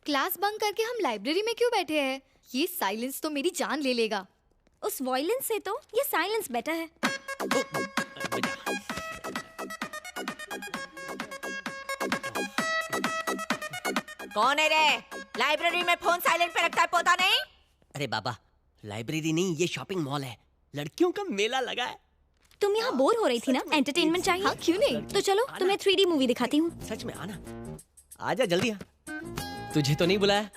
Class bunk करके हम library में क्यों बैठे हैं? ये साइलेंस तो मेरी जान ले लेगा। उस वायलेंस से तो ये साइलेंस बेटर है। कौन है रे? लाइब्रेरी में फोन साइलेंट पे रखता है, पोता नहीं? अरे बाबा, लाइब्रेरी नहीं, ये शॉपिंग मॉल है, लड़कियों का मेला लगा है। तुम यहाँ बोर हो रही थी ना, एंटरटेनमेंट चाहिए। हाँ, क्यों नहीं? तो चलो तुम्हें 3D मूवी दिखाती हूँ। सच में आना, आजा जल्दी आ। तुझे तो नहीं बुलाया।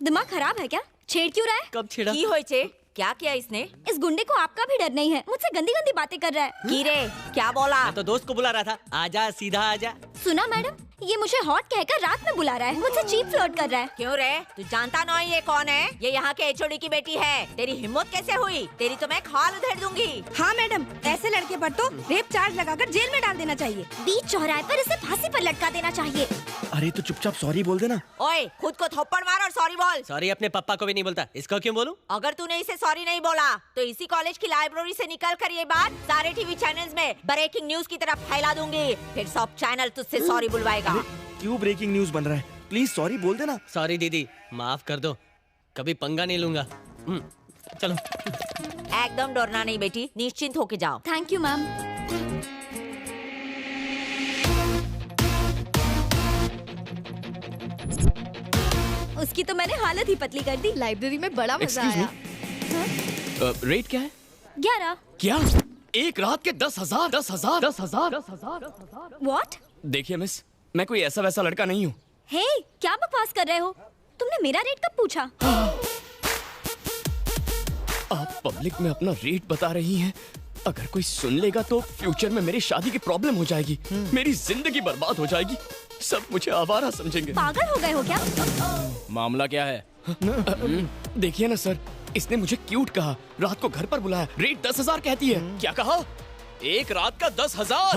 दिमाग खराब है क्या? छेड़ क्यों रहा है? कब छेड़ा? की होई छे? क्या किया इसने? इस गुंडे को आपका भी डर नहीं है, मुझसे गंदी गंदी बातें कर रहा है। की रे, क्या बोला? मैं तो दोस्त को बुला रहा था, आजा सीधा आजा। सुना मैडम, ये मुझे हॉट कहकर रात में बुला रहा है, मुझसे चीप फ्लर्ट कर रहा है। क्यों रे? तू जानता नहीं ये कौन है? ये यहाँ के एचओडी की बेटी है। तेरी हिम्मत कैसे हुई? तेरी तो मैं खाल उधेड़ दूंगी। हाँ मैडम, ऐसे लड़के पर तो रेप चार्ज लगाकर जेल में डाल देना चाहिए। बीच चौराहे पर इसे फांसी पर लटका देना चाहिए। अरे तो चुपचाप सॉरी बोल देना। ओए, खुद को थप्पड़ मार और सॉरी बोल। सॉरी अपने पापा को भी नहीं बोलता, इसको क्यों बोलूं? अगर तूने इसे सॉरी नहीं बोला तो इसी कॉलेज की लाइब्रेरी से निकल कर ये बात सारे टीवी चैनल्स में ब्रेकिंग न्यूज की तरह फैला दूंगी। फिर सब चैनल तुझसे सॉरी बुलवाएगा। क्यों ब्रेकिंग न्यूज बन रहा है? प्लीज सॉरी बोल देना। सॉरी दीदी, माफ कर दो, कभी पंगा नहीं लूंगा। चलो। एकदम डरना नहीं बेटी, निश्चिंत होके जाओ। Thank you ma'am. उसकी तो मैंने हालत ही पतली कर दी। लाइब्रेरी में बड़ा मजा आया। रेट क्या है? 11। क्या? एक रात के 10,000? 10,000? 10,000? What? देखिए मिस, मैं कोई ऐसा वैसा लड़का नहीं हूँ। हे, क्या बकवास कर रहे हो? तुमने मेरा रेट कब पूछा? आप पब्लिक में अपना रेट बता रही हैं। अगर कोई सुन लेगा तो फ्यूचर में मेरी शादी की प्रॉब्लम हो जाएगी, मेरी जिंदगी बर्बाद हो जाएगी, सब मुझे आवारा समझेंगे। पागल हो गए हो क्या? मामला क्या है? देखिए ना सर, इसने मुझे क्यूट कहा, रात को घर पर बुलाया, रेट 10,000 कहती है। क्या कहा? एक रात का 10,000?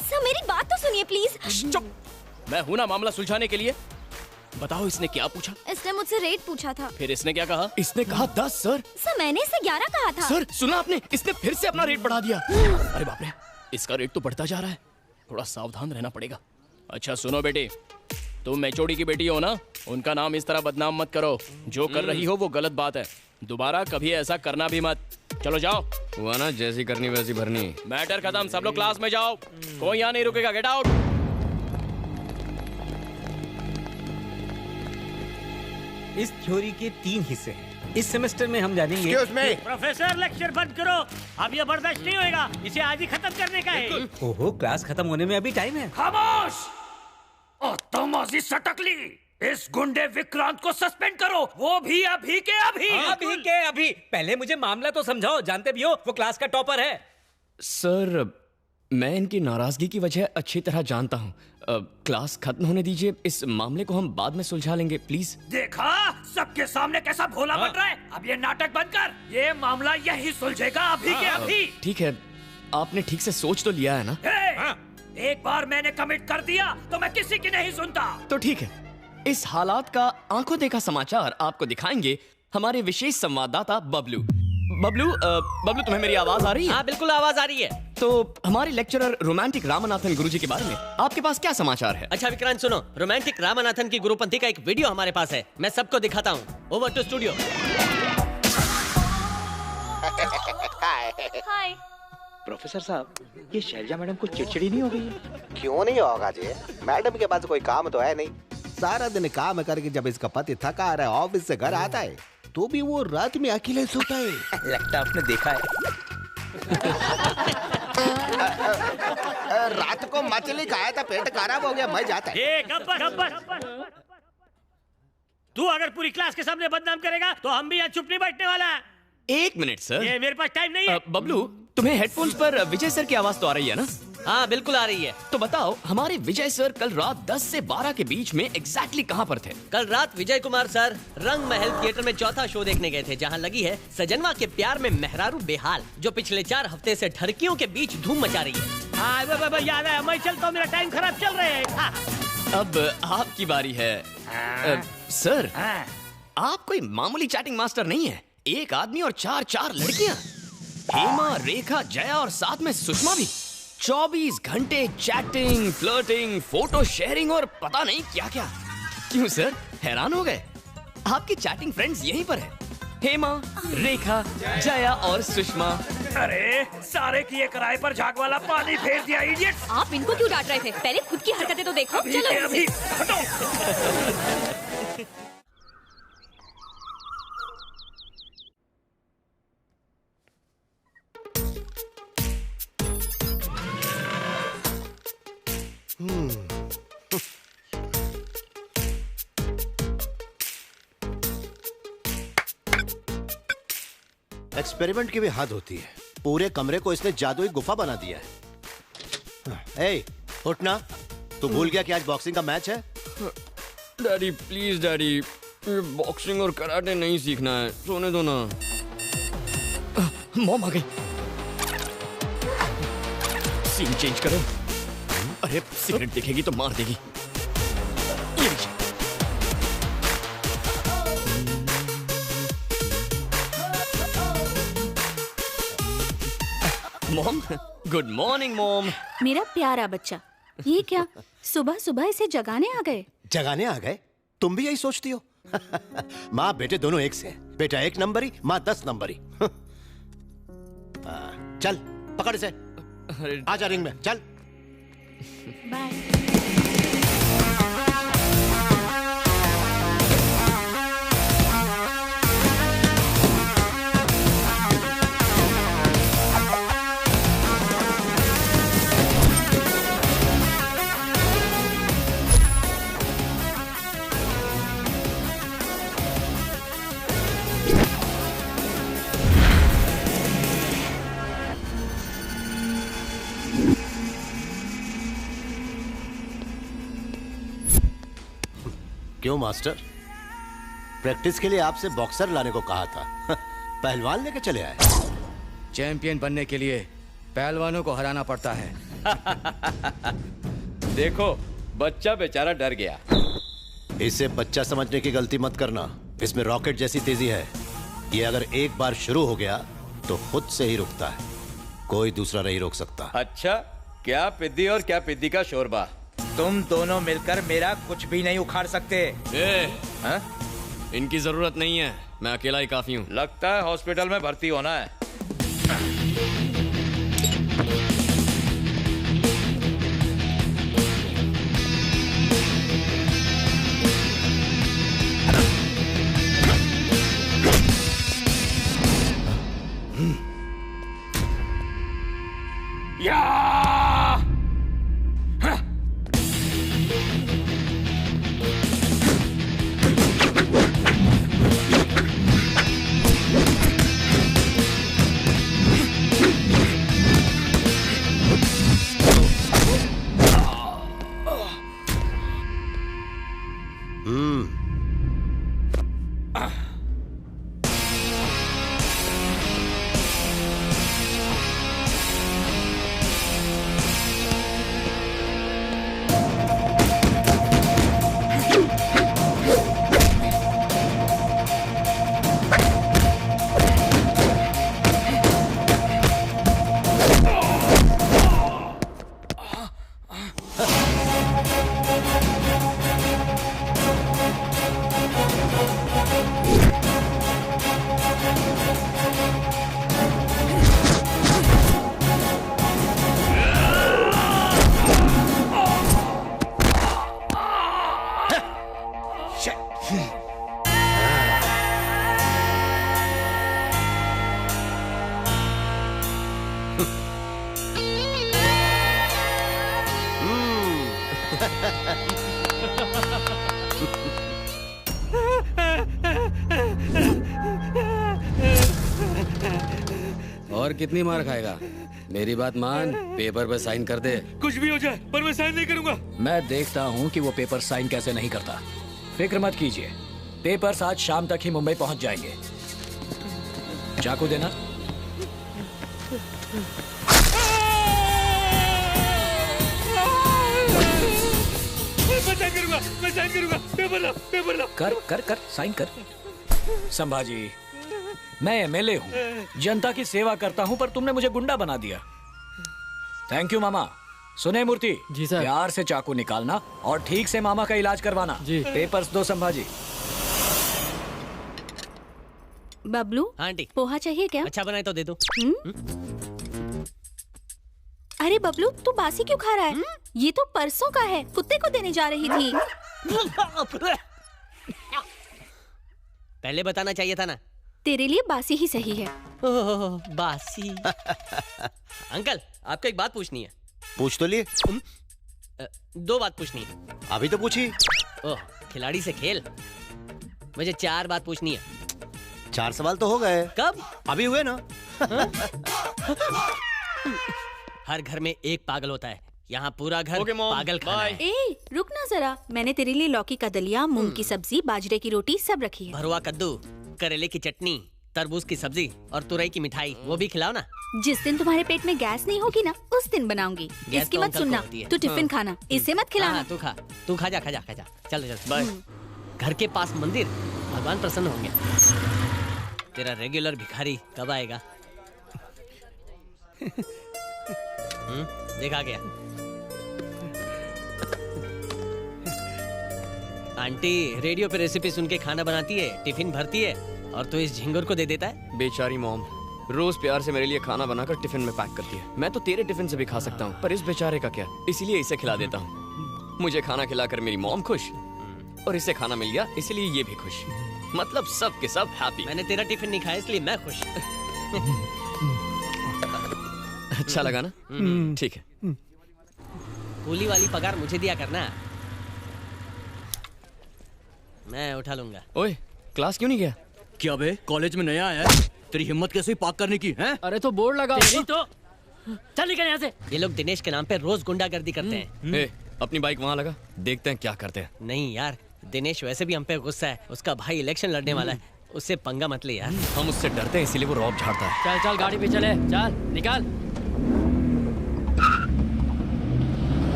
सर मेरी बात तो सुनिए प्लीज। चुप, मैं हूं ना मामला सुलझाने के लिए। बताओ इसने क्या पूछा? इसने मुझसे रेट पूछा था। फिर इसने क्या कहा? इसने कहा 10 सर। सर मैंने इसे 11 कहा था। सर सुना आपने, इसने फिर से अपना रेट बढ़ा दिया। अरे बाप रे, इसका रेट तो बढ़ता जा रहा है, थोड़ा सावधान रहना पड़ेगा। अच्छा सुनो बेटी, तुम एचओडी की बेटी हो ना, उनका नाम इस तरह बदनाम मत करो। जो कर रही हो वो गलत बात है, दोबारा कभी ऐसा करना भी मत। चलो जाओ। हुआ ना, जैसी करनी वैसी भरनी। मैटर खत्म, सब लोग क्लास में जाओ, कोई यहाँ नहीं रुकेगा, गेट आउट। इस थ्योरी के 3 हिस्से हैं। इस सेमेस्टर में हम जानेंगे। प्रोफेसर लेक्चर बंद करो, अब ये बर्दाश्त नहीं होएगा, इसे आज ही खत्म करने का है। ओहो, क्लास खत्म होने में अभी टाइम है। खामोश! तमाजी सटकली, इस गुंडे विक्रांत को सस्पेंड करो, वो भी अभी के अभी। अभी के अभी? पहले मुझे मामला तो समझाओ, जानते भी हो वो क्लास का टॉपर है। सर मैं इनकी नाराजगी की वजह अच्छी तरह जानता हूँ। क्लास खत्म होने दीजिए, इस मामले को हम बाद में सुलझा लेंगे प्लीज। देखा, सबके सामने कैसा भोला बन रहा है। अब ये नाटक बंद कर, ये मामला यही सुलझेगा अभी के अभी। ठीक है, आपने ठीक से सोच तो लिया है ना? एक बार मैंने कमिट कर दिया तो मैं किसी की नहीं सुनता। तो ठीक है, इस हालात का आंखों देखा समाचार आपको दिखाएंगे हमारे विशेष संवाददाता बबलू। बबलू, बबलू तुम्हें मेरी आवाज आ रही है? हाँ बिल्कुल आवाज आ रही है। तो हमारे लेक्चरर रोमांटिक रामनाथन गुरुजी के बारे में आपके पास क्या समाचार है? अच्छा विक्रांत सुनो, रोमांटिक रामनाथन की गुरुपंथी का एक वीडियो हमारे पास है, मैं सबको दिखाता हूँ। Over to studio. Hi professor साहब, ये शैलजा मैडम को चिड़चिड़ी नहीं हो गई है? क्यों नहीं होगा जी, मैडम के पास कोई काम तो है नहीं। सारा दिन काम करके जब इसका पति थका रहा है, ऑफिस से घर आता है, तो भी वो रात में अकेले सोता है। लगता आपने देखा है। रात को मछली खाया था, पेट खराब हो गया, मैं जाता है। गब्बर, तू अगर पूरी क्लास के सामने बदनाम करेगा तो हम भी यहाँ चुप नहीं बैठने वाला। एक मिनट सर, ये मेरे पास टाइम नहीं है। बबलू, तुम्हें हेडफोन्स पर विजय सर की आवाज तो आ रही है ना? हाँ बिल्कुल आ रही है। तो बताओ, हमारे विजय सर कल रात 10 से 12 के बीच में एग्जैक्टली कहाँ पर थे? कल रात विजय कुमार सर रंग महल थिएटर में चौथा शो देखने गए थे, जहाँ लगी है सजनवा के प्यार में मेहरारू बेहाल, जो पिछले 4 हफ्ते से ठरकियों के बीच धूम मचा रही है। हाँ याद है, मैं चलता हूँ, मेरा टाइम खराब चल रहा है। अब आपकी बारी है। सर, आप कोई मामूली चैटिंग मास्टर नहीं है। एक आदमी और 4 लड़कियां, हेमा, रेखा, जया और साथ में सुषमा भी। 24 घंटे चैटिंग, फ्लर्टिंग, फोटो शेयरिंग और पता नहीं क्या क्या। क्यों सर, हैरान हो गए? आपकी चैटिंग फ्रेंड्स यहीं पर है। हेमा, रेखा, जया और सुषमा। अरे सारे किए किराए पर झाग वाला पानी फेर दिया इडियट्स। आप इनको क्यों डांट रहे थे? पहले खुद की हरकतें तो देखो। चलो अभी हटो। एक्सपेरिमेंट की भी हद होती है। पूरे कमरे को इसने जादुई गुफा बना दिया है। ए, उठना। तू भूल गया कि आज बॉक्सिंग का मैच है? डैडी प्लीज डैडी, बॉक्सिंग और कराटे नहीं सीखना है, सोने दो ना। मॉम आ गई। सीन चेंज करो। अरे सिगरेट दिखेगी तो मार देगी। ये लीजिए। Mom, good morning mom. मेरा प्यारा बच्चा, ये क्या सुबह सुबह इसे जगाने आ गए? जगाने आ गए? तुम भी यही सोचती हो? माँ बेटे दोनों एक से हैं। बेटा 1 नंबरी, माँ 10 नंबरी। चल पकड़ इसे, आजा रिंग में, चल। बाय। क्यों मास्टर, प्रैक्टिस के लिए आपसे बॉक्सर लाने को कहा था, पहलवान लेके चले आए। चैंपियन बनने के लिए पहलवानों को हराना पड़ता है। देखो बच्चा बेचारा डर गया। इसे बच्चा समझने की गलती मत करना। इसमें रॉकेट जैसी तेजी है। ये अगर एक बार शुरू हो गया तो खुद से ही रुकता है, कोई दूसरा नहीं रोक सकता। अच्छा, क्या पिद्दी और क्या पिद्दी का शोरबा। तुम दोनों मिलकर मेरा कुछ भी नहीं उखाड़ सकते। हाँ? इनकी जरूरत नहीं है, मैं अकेला ही काफी हूँ। लगता है हॉस्पिटल में भर्ती होना है। और कितनी मार खाएगा? मेरी बात मान, पेपर पे साइन कर दे। कुछ भी हो जाए पर मैं साइन नहीं करूंगा। मैं देखता हूँ कि वो पेपर साइन कैसे नहीं करता। फिक्र मत कीजिए, पेपर्स आज शाम तक ही मुंबई पहुंच जाएंगे। चाकू देना। मैं साइन करूंगा। पेपर ला। कर साइन कर। संभाजी, मैं एमएलए हूँ, जनता की सेवा करता हूँ, पर तुमने मुझे गुंडा बना दिया। थैंक यू मामा, सुने मूर्ति जी सर, प्यार से चाकू निकालना और ठीक से मामा का इलाज करवाना जी। पेपर्स दो संभाजी। बबलू आंटी पोहा चाहिए क्या? अच्छा बनाए तो दे दो। अरे बबलू तू बासी क्यों खा रहा है? ये तो परसों का है, कुत्ते को देने जा रही थी। पहले बताना चाहिए था ना। तेरे लिए बासी ही सही है। ओह, बासी। अंकल आपको एक बात पूछनी है। पूछ तो लिए। 2 बात पूछनी है। अभी तो पूछी। ओह, खिलाड़ी से खेल। मुझे 4 बात पूछनी है। 4 सवाल तो हो गए। कब? अभी हुए ना। हर घर में एक पागल होता है, यहाँ पूरा घर पागल खाना है। ए, रुक ना जरा, मैंने तेरे लिए लौकी का दलिया, मूंग की सब्जी, बाजरे की रोटी सब रखी है। भरुआ कद्दू, करेले की चटनी, तरबूज की सब्जी और तुरई की मिठाई, वो भी खिलाओ ना। जिस दिन तुम्हारे पेट में गैस नहीं होगी ना, उस दिन बनाऊंगी। इसकी मत सुनना, तू टिफिन खाना, इसे मत खिलाना। तू खा जा। चल बाय। घर के पास मंदिर, भगवान प्रसन्न होंगे। तेरा रेगुलर भिखारी कब आएगा? देखा गया। आंटी रेडियो पे रेसिपी सुन के खाना बनाती है, टिफिन भरती है, और तो इस झिंगुर को दे देता है। बेचारी मॉम रोज प्यार से मेरे लिए खाना बनाकर टिफिन में पैक करती है। मैं तो तेरे टिफिन से भी खा सकता हूँ, पर इस बेचारे का क्या, इसीलिए इसे खिला देता हूँ। मुझे खाना खिलाकर मेरी मॉम खुश, और इसे खाना मिल गया इसलिए ये भी खुश। मतलब सब के सब हैप्पी। मैंने तेरा टिफिन नहीं खाया इसलिए मैं खुश। अच्छा लगा ना? ठीक है। कूली वाली पगार मुझे दिया करना, मैं उठा लूंगा। ओए, क्लास क्यों नहीं गया? क्या बे, कॉलेज में नया आया है? तेरी हिम्मत कैसे हुई पार्क करने की? हैं? अरे तो बोर्ड लगा। तो चल निकल यहाँ से। ये लोग दिनेश के नाम पे रोज गुंडागर्दी करते हैं। ए, अपनी बाइक वहाँ लगा, देखते हैं क्या करते हैं। नहीं यार, दिनेश वैसे भी हम पे गुस्सा है। उसका भाई इलेक्शन लड़ने वाला है, उससे पंगा मत ले यार। हम उससे डरते हैं इसीलिए वो रौब झाड़ता है। चल गाड़ी पे चले, चल निकाल।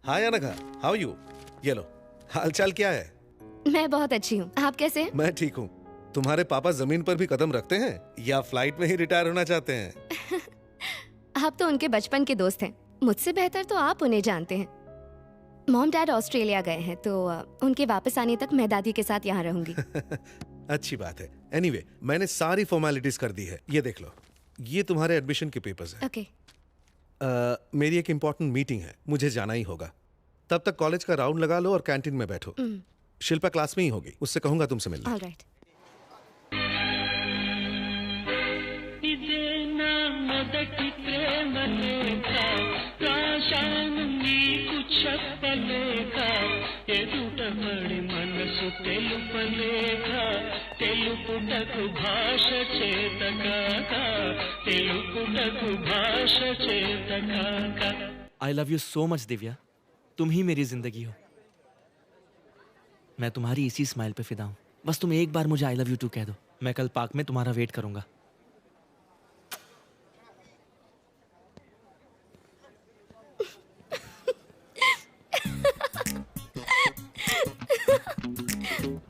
हाय अनघा, हाउ यू? ये लो, हालचाल क्या है? मैं बहुत अच्छी हूँ, आप कैसे हैं? मैं ठीक हूँ। तुम्हारे पापा जमीन पर भी कदम रखते हैं या फ्लाइट में ही रिटायर होना चाहते हैं? आप तो उनके बचपन के दोस्त हैं, मुझसे बेहतर तो आप उन्हें जानते हैं। मॉम डैड ऑस्ट्रेलिया गए हैं, तो उनके वापस आने तक मैं दादी के साथ यहाँ रहूंगी। अच्छी बात है। एनीवे, मैंने सारी फॉर्मेलिटीज कर दी है, ये देख लो। ये तुम्हारे एडमिशन के पेपर्स हैं। ओके। मेरी एक इम्पोर्टेंट मीटिंग है, मुझे जाना ही होगा। तब तक कॉलेज का राउंड लगा लो और कैंटीन में बैठो। शिल्पा क्लास में ही होगी, उससे कहूंगा तुमसे मिलने। Alright. I love you so much, Divya. तुम ही मेरी जिंदगी हो। मैं तुम्हारी इसी स्माइल पे फिदा हूँ। बस तुम एक बार मुझे I love you too कह दो। मैं कल पार्क में तुम्हारा वेट करूंगा।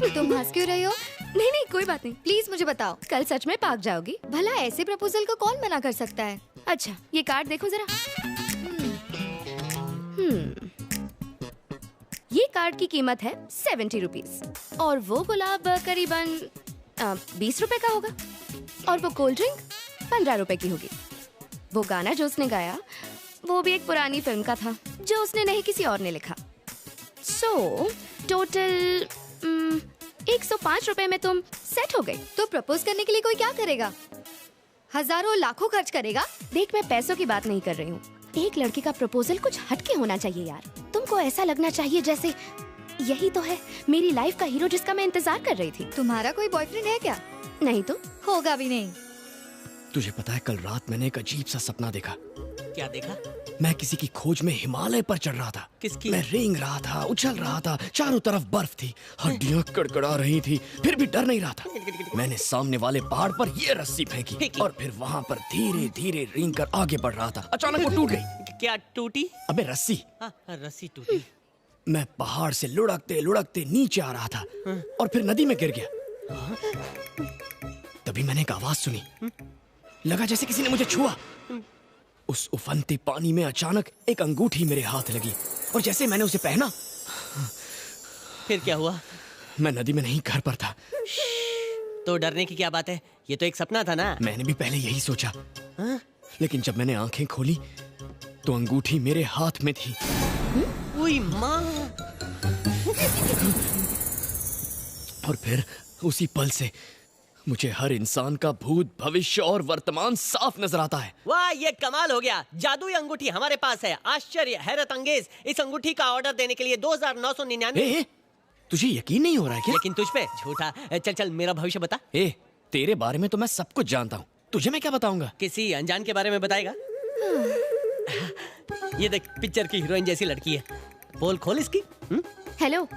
तुम हंस क्यों रही हो? नहीं नहीं कोई बात नहीं, प्लीज मुझे बताओ, कल सच में पार्क जाओगी? भला ऐसे प्रपोजल को कौन मना कर सकता है? अच्छा ये कार्ड देखो जरा। ये कार्ड की कीमत है 70 रुपीज और वो गुलाब करीबन 20 रुपए का होगा और वो कोल्ड ड्रिंक 15 रुपए की होगी। वो गाना जो उसने गाया वो भी एक पुरानी फिल्म का था जो उसने नहीं किसी और ने लिखा। सो टोटल 105 रुपए में तुम सेट हो गई। तो प्रपोज करने के लिए कोई क्या करेगा? हजारों लाखों खर्च करेगा? देख मैं पैसों की बात नहीं कर रही हूँ। एक लड़की का प्रपोजल कुछ हटके होना चाहिए यार। तुमको ऐसा लगना चाहिए जैसे यही तो है मेरी लाइफ का हीरो जिसका मैं इंतजार कर रही थी। तुम्हारा कोई बॉयफ्रेंड है क्या? नहीं तो होगा भी नहीं। तुझे पता है कल रात मैंने एक अजीब सा सपना देखा। क्या देखा? मैं किसी की खोज में हिमालय पर चढ़ रहा था। किसकी? मैं रेंग रहा था, उछल रहा था, चारों तरफ बर्फ थी, हड्डियां कड़कड़ा रही थी, फिर भी डर नहीं रहा था। मैंने सामने वाले पहाड़ पर ये रस्सी फेंकी और फिर वहाँ पर धीरे धीरे रेंग कर आगे बढ़ रहा था। अचानक वो टूट गई। क्या टूटी? अबे रस्सी। रस्सी टूटी। मैं पहाड़ से लुढ़कते लुढ़कते नीचे आ रहा था और फिर नदी में गिर गया। तभी मैंने एक आवाज सुनी, लगा जैसे किसी ने मुझे छुआ। उस उफनते पानी में अचानक एक अंगूठी मेरे हाथ लगी और जैसे मैंने उसे पहना, फिर क्या हुआ? मैं नदी में नहीं, घर पर था। तो डरने की क्या बात है, ये तो एक सपना था ना। मैंने भी पहले यही सोचा, लेकिन जब मैंने आंखें खोली तो अंगूठी मेरे हाथ में थी। ओए माँ! और फिर उसी पल से मुझे हर इंसान का भूत, भविष्य और वर्तमान साफ नजर आता है। वाह, ये कमाल हो गया। जादुई अंगूठी हमारे पास है। आश्चर्य, हैरत अंगेज। इस अंगूठी का ऑर्डर देने के लिए 2999। तुझे यकीन नहीं हो रहा है क्या? लेकिन तुझ पे झूठा। चल चल मेरा भविष्य बता। तेरे बारे में तो मैं सब कुछ जानता हूँ, तुझे मैं क्या बताऊंगा? किसी अनजान के बारे में बताएगा? ये देख, पिक्चर की हीरोइन जैसी लड़की है। बोल खोल इसकी। हेलो,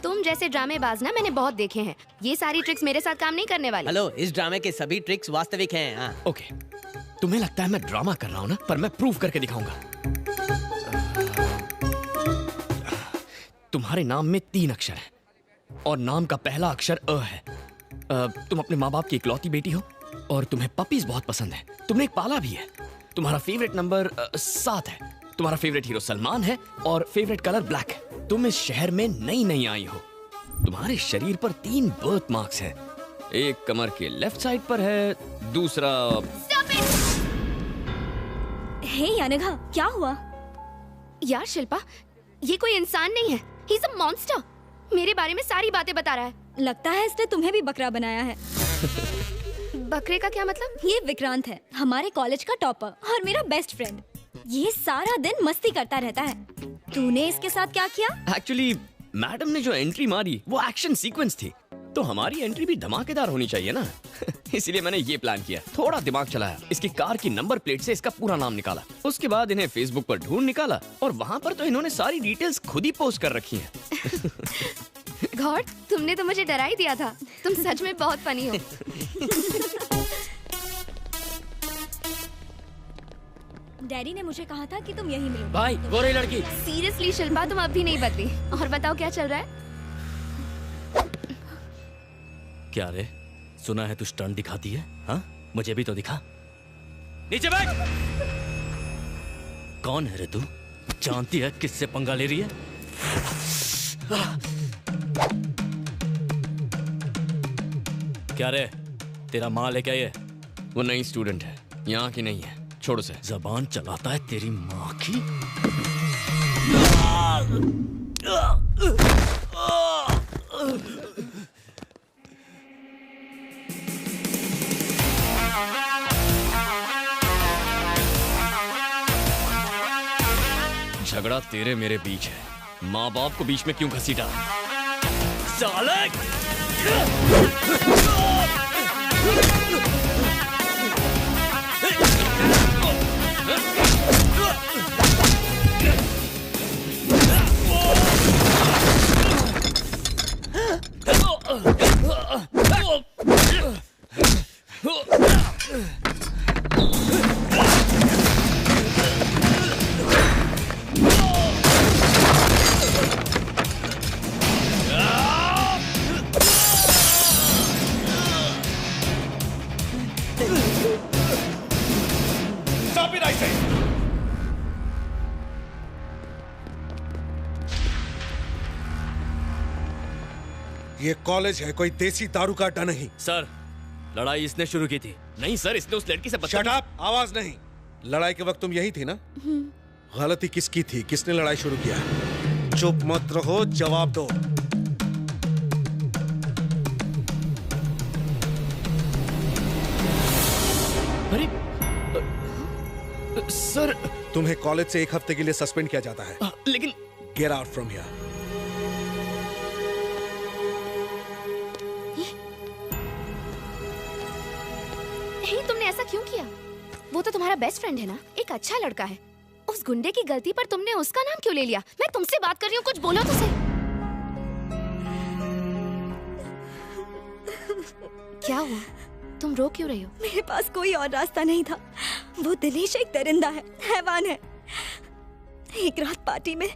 तुम जैसे ड्रामेबाज ना मैंने बहुत देखे हैं। ये सारी ट्रिक्स मेरे साथ काम नहीं करने वाली। हेलो, इस ड्रामे के सभी ट्रिक्स वास्तविक हैं। हाँ। ओके, तुम्हें लगता है मैं ड्रामा कर रहा हूँ ना, पर मैं प्रूव करके दिखाऊंगा। तुम्हारे नाम में 3 अक्षर हैं और नाम का पहला अक्षर अ है। तुम अपने माँ बाप की इकलौती बेटी हो और तुम्हें पपीज बहुत पसंद है। तुमने एक पाला भी है। तुम्हारा फेवरेट नंबर 7 है। तुम्हारा फेवरेट हीरो सलमान है और फेवरेट कलर ब्लैक है। तुम इस शहर में नई आई हो। तुम्हारे शरीर पर 3 बर्थ मार्क्स हैं। एक कमर के लेफ्ट साइड पर है, दूसरा। हे अनघा, क्या हुआ? यार शिल्पा, ये कोई इंसान नहीं है, ही इज अ मॉन्स्टर। मेरे बारे में सारी बातें बता रहा है। लगता है इसने तुम्हें भी बकरा बनाया है। बकरे का क्या मतलब? ये विक्रांत है, हमारे कॉलेज का टॉपर और मेरा बेस्ट फ्रेंड। ये सारा दिन मस्ती करता रहता है। तूने इसके साथ क्या किया? एक्चुअली मैडम ने जो एंट्री मारी वो एक्शन सीक्वेंस थी, तो हमारी एंट्री भी धमाकेदार होनी चाहिए ना। इसलिए मैंने ये प्लान किया, थोड़ा दिमाग चलाया, इसकी कार की नंबर प्लेट से इसका पूरा नाम निकाला। उसके बाद इन्हें फेसबुक पर ढूंढ निकाला और वहाँ पर तो इन्होंने सारी डिटेल्स खुद ही पोस्ट कर रखी हैं। गॉड, तुमने तो मुझे डरा ही दिया था। तुम सच में बहुत फनी हो। डैडी ने मुझे कहा था कि तुम यहीं मिलो। भाई, वो रही लड़की। सीरियसली शिल्पा, तुम अब भी नहीं बदली। और बताओ क्या चल रहा है? क्या रे, सुना है तू स्टंट दिखाती है? हाँ, मुझे भी तो दिखा। नीचे बैठ। कौन है रे तू? जानती है किससे पंगा ले रही है? क्या रे, तेरा माल है क्या ये? वो नई स्टूडेंट है, यहाँ की नहीं है, छोड़ से। जबान चलाता है तेरी माँ की। झगड़ा तेरे मेरे बीच है, माँ बाप को बीच में क्यों घसीटा? साले! ये कॉलेज है, कोई देसी दारू का अड्डा नहीं। सर, लड़ाई इसने शुरू की थी। नहीं सर, इसने उस लड़की से शट अप, आवाज नहीं। लड़ाई के वक्त तुम यही थी ना? गलती किसकी थी? किसने लड़ाई शुरू किया? चुप मत रहो, जवाब दो। अरे सर, तुम्हें कॉलेज से 1 हफ्ते के लिए सस्पेंड किया जाता है। लेकिन गेट आउट फ्रॉम हियर। वो तो तुम्हारा बेस्ट फ्रेंड है ना, एक अच्छा लड़का है। उस गुंडे की गलती पर तुमने उसका नाम क्यों ले लिया? मैं तुमसे बात कर रही हूँ, कुछ बोलो तो सही। क्या हुआ? तुम रो क्यों रही हो? मेरे पास कोई और रास्ता नहीं था। वो दिनेश एक दरिंदा है, हैवान है। एक रात पार्टी में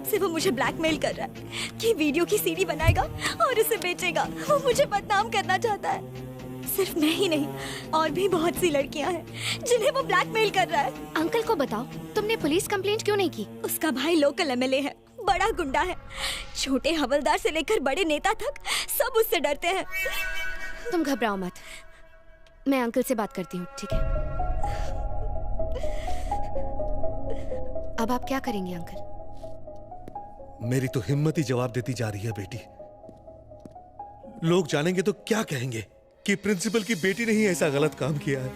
से वो मुझे ब्लैकमेल कर रहा है कि वीडियो की सीडी बनाएगा और उसे बेचेगा। वो मुझे बदनाम करना चाहता है। सिर्फ मैं ही नहीं, और भी बहुत सी लड़कियां हैं जिन्हें वो ब्लैकमेल कर रहा है। अंकल को बताओ, तुमने पुलिस कंप्लेंट क्यों नहीं की? उसका भाई लोकल एमएलए है, बड़ा गुंडा है। छोटे हवलदार से लेकर बड़े नेता तक सब उससे डरते हैं। तुम घबराओ मत, मैं अंकल से बात करती हूँ, ठीक है? अब आप क्या करेंगे अंकल? मेरी तो हिम्मत ही जवाब देती जा रही है बेटी। लोग जानेंगे तो क्या कहेंगे कि प्रिंसिपल की बेटी ने ही ऐसा गलत काम किया है।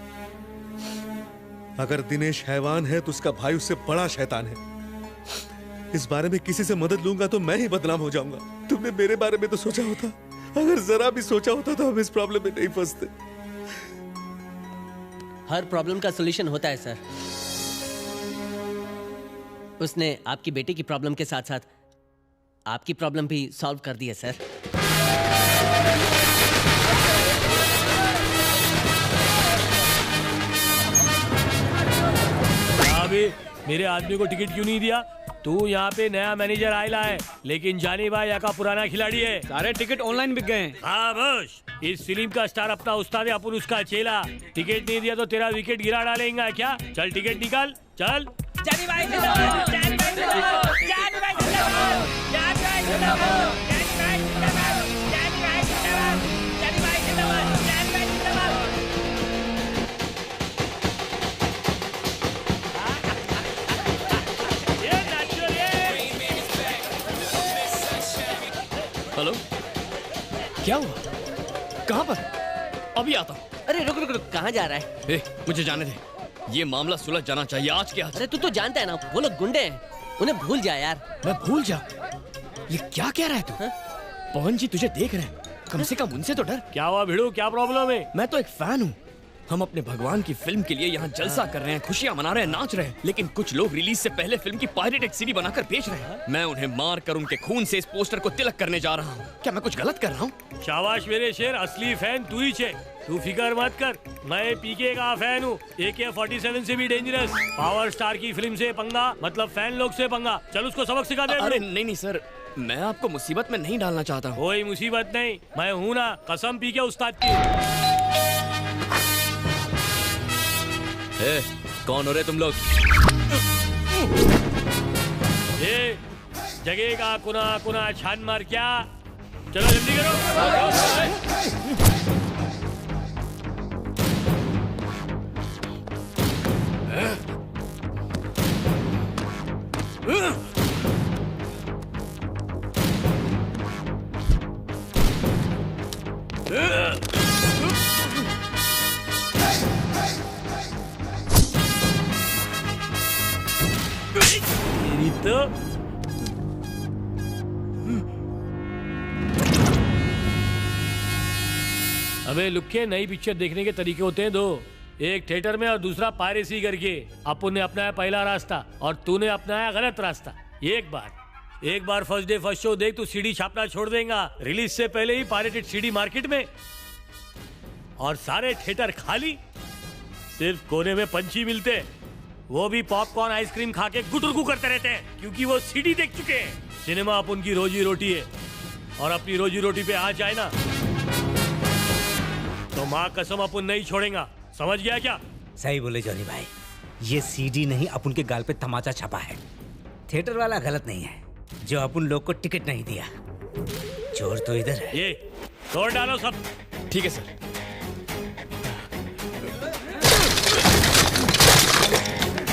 अगर दिनेश हैवान है तो उसका भाई उससे बड़ा शैतान है। इस बारे में किसी से मदद लूंगा तो मैं ही बदनाम हो जाऊंगा। तुमने मेरे बारे में तो सोचा होता, अगर जरा भी सोचा होता तो हम इस प्रॉब्लम में नहीं फंसते। हर प्रॉब्लम का सॉल्यूशन होता है सर। उसने आपकी बेटी की प्रॉब्लम के साथ साथ आपकी प्रॉब्लम भी सॉल्व कर दी है सर। अभी मेरे आदमी को टिकट क्यों नहीं दिया? तू यहाँ पे नया मैनेजर आयला है, लेकिन जानी भाई यहाँ का पुराना खिलाड़ी है। सारे टिकट ऑनलाइन बिक गए। हाँ बस, इस फिल्म का स्टार अपना उस्ताद है, अपन उसका चेला। टिकट नहीं दिया तो तेरा विकेट गिरा डालेगा क्या? चल टिकट निकाल, चल। जानी भाई जिंदाबाद, जानी भाई जिंदाबाद, जानी भाई जिंदाबाद, जानी भाई जिंदाबाद, जानी भाई जिंदाबाद, जानी भाई जिंदाबाद, जानी भाई जिंदाबाद, जानी भाई जिंदाबाद। हेलो, क्या हुआ? कहाँ पर? अभी आता हूँ। अरे रुक रुक रुक, कहाँ जा रहा है? ए, मुझे जाने दे, ये मामला सुलझ जाना चाहिए आज के आज। अरे तू तो जानता है ना, वो लोग गुंडे हैं, उन्हें भूल जा यार। मैं भूल जा? ये क्या कह रहा है तू? पवन जी तुझे देख रहे हैं, कम से कम उनसे तो डर। क्या हुआ भिड़ू, क्या प्रॉब्लम है? मैं तो एक फैन हूँ। हम अपने भगवान की फिल्म के लिए यहाँ जलसा कर रहे हैं, खुशियाँ मना रहे हैं, नाच रहे हैं, लेकिन कुछ लोग रिलीज से पहले फिल्म की पायरेटेड सीडी बनाकर बेच रहे हैं। मैं उन्हें मार कर उनके खून से इस पोस्टर को तिलक करने जा रहा हूँ। क्या मैं कुछ गलत कर रहा हूँ? शाबाश मेरे शेर, असली फैन तू ही छे। तू फिकर मत कर, मैं पीके का फैन हूँ। AK-47 से भी डेंजरस। पावर स्टार की फिल्म से पंगा मतलब फैन लोग से पंगा। चल उसको सबक सिखा दे। अरे नहीं नहीं सर, मैं आपको मुसीबत में नहीं डालना चाहता हूँ। कोई मुसीबत नहीं, मैं हूँ ना, कसम पीके उस्ताद की। कौन हो रहे तुम लोग? ये जगह का कुना कुना छान मार क्या? चलो जल्दी करो। तो अबे लुक्के, नई पिक्चर देखने के तरीके होते हैं दो। एक थिएटर में और दूसरा पायरेसी करके। अपन ने अपनाया पहला रास्ता और तूने अपनाया गलत रास्ता। एक बार फर्स्ट डे फर्स्ट शो देख, तू सीडी छापना छोड़ देगा। रिलीज से पहले ही पायरेटेड सीडी मार्केट में और सारे थिएटर खाली। सिर्फ कोने में पंछी मिलते, वो भी पॉपकॉर्न आइसक्रीम खा के गुटुरगु करते रहते हैं, क्योंकि वो सीडी देख चुके हैं। सिनेमा अपन की रोजी रोटी है, और अपनी रोजी रोटी पे आ जाए ना तो माँ कसम अपन नहीं छोड़ेगा। समझ गया क्या? सही बोले जॉनी भाई, ये सीडी नहीं अपन के गाल पे तमाचा छपा है। थिएटर वाला गलत नहीं है जो अपन लोग को टिकट नहीं दिया। चोर तो इधर है। ये तोड़ डालो सब। ठीक है सर।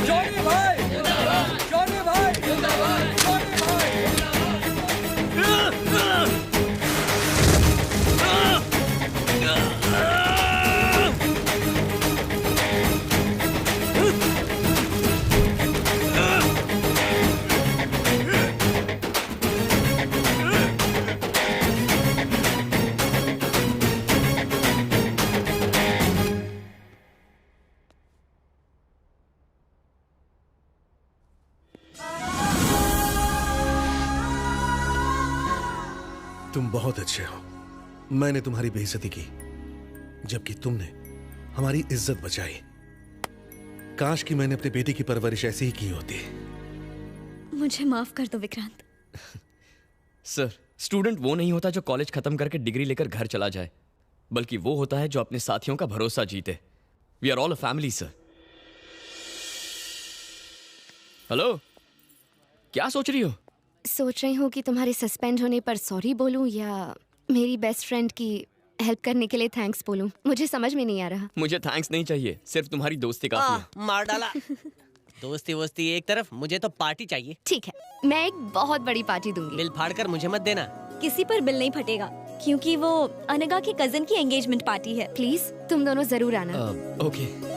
जॉनी भाई, जॉनी भाई, तुम बहुत अच्छे हो। मैंने तुम्हारी बेइज्जती की, जबकि तुमने हमारी इज्जत बचाई। काश कि मैंने अपने बेटी की परवरिश ऐसी ही की होती। मुझे माफ कर दो विक्रांत। सर, स्टूडेंट वो नहीं होता जो कॉलेज खत्म करके डिग्री लेकर घर चला जाए, बल्कि वो होता है जो अपने साथियों का भरोसा जीते। We are all a family sir. Hello, क्या सोच रही हो? सोच रही हूँ कि तुम्हारे सस्पेंड होने पर सॉरी बोलूं या मेरी बेस्ट फ्रेंड की हेल्प करने के लिए थैंक्स बोलूं। मुझे समझ में नहीं आ रहा। मुझे थैंक्स नहीं चाहिए, सिर्फ तुम्हारी दोस्ती काफी है। मार डाला। दोस्ती वोस्ती एक तरफ, मुझे तो पार्टी चाहिए। ठीक है, मैं एक बहुत बड़ी पार्टी दूंगी। बिल फाड़ कर मुझे मत देना। किसी पर बिल नहीं फटेगा, क्योंकि वो अनगा की कजन की एंगेजमेंट पार्टी है। प्लीज तुम दोनों जरूर आना। ओके।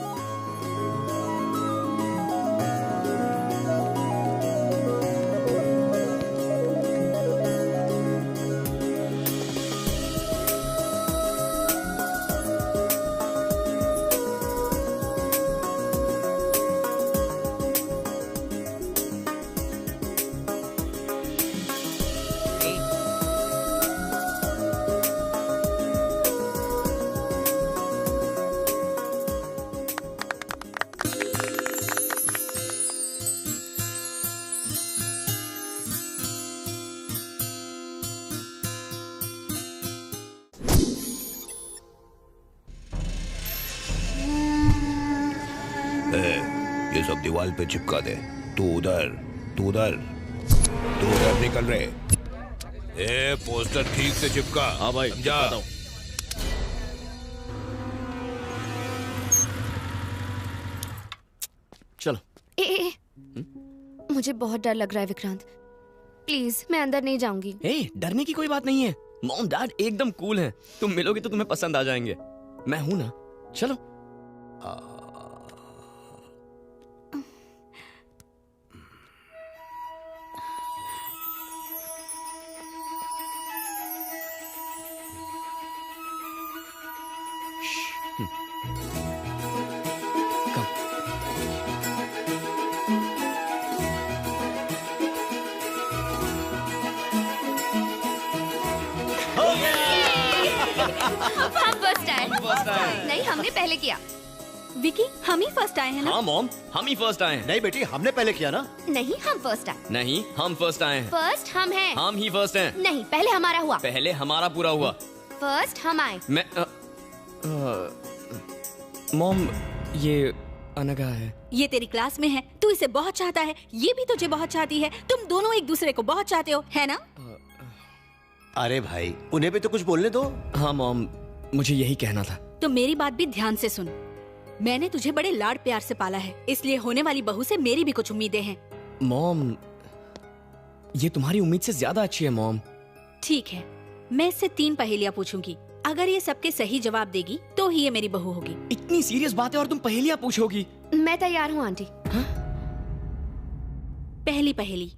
ये सब दीवार पे चिपका दे। तू उधर, तू उधर, तू उधर निकल रहे। ए, पोस्टर ठीक से चिपका। हाँ भाई, समझा? चलो। ए, मुझे बहुत डर लग रहा है विक्रांत। प्लीज मैं अंदर नहीं जाऊंगी। डरने की कोई बात नहीं है। मॉम डैड एकदम कूल हैं। तुम मिलोगे तो तुम्हें पसंद आ जाएंगे। मैं हूं ना, चलो। हम फर्स्ट आए। नहीं, हमने पहले किया। विकी, हम ही फर्स्ट आए हैं ना? हाँ मॉम, हम ही फर्स्ट आए हैं। नहीं बेटी, हमने पहले किया ना। नहीं, हम फर्स्ट आए। नहीं, हम फर्स्ट आए हैं। फर्स्ट हम हैं। हम ही फर्स्ट हैं। नहीं, पहले हमारा हुआ। पहले हमारा पूरा हुआ। फर्स्ट हम आए। मैं मॉम, ये अनगा है। ये तेरी क्लास में है, तू इसे बहुत चाहता है, ये भी तुझे बहुत चाहती है। तुम दोनों एक दूसरे को बहुत चाहते हो, है ना? अरे भाई, उन्हें भी तो कुछ बोलने दो। हाँ मॉम, मुझे यही कहना था। तो मेरी बात भी ध्यान से सुन। मैंने तुझे बड़े लाड प्यार से पाला है, इसलिए होने वाली बहू से मेरी भी कुछ उम्मीदें हैं। मॉम, ये तुम्हारी उम्मीद से ज्यादा अच्छी है मॉम। ठीक है, मैं इससे 3 पहेलियाँ पूछूंगी। अगर ये सबके सही जवाब देगी तो ही ये मेरी बहू होगी। इतनी सीरियस बात है और तुम पहेलियाँ पूछोगी? मैं तैयार हूँ आंटी। पहली पहेली,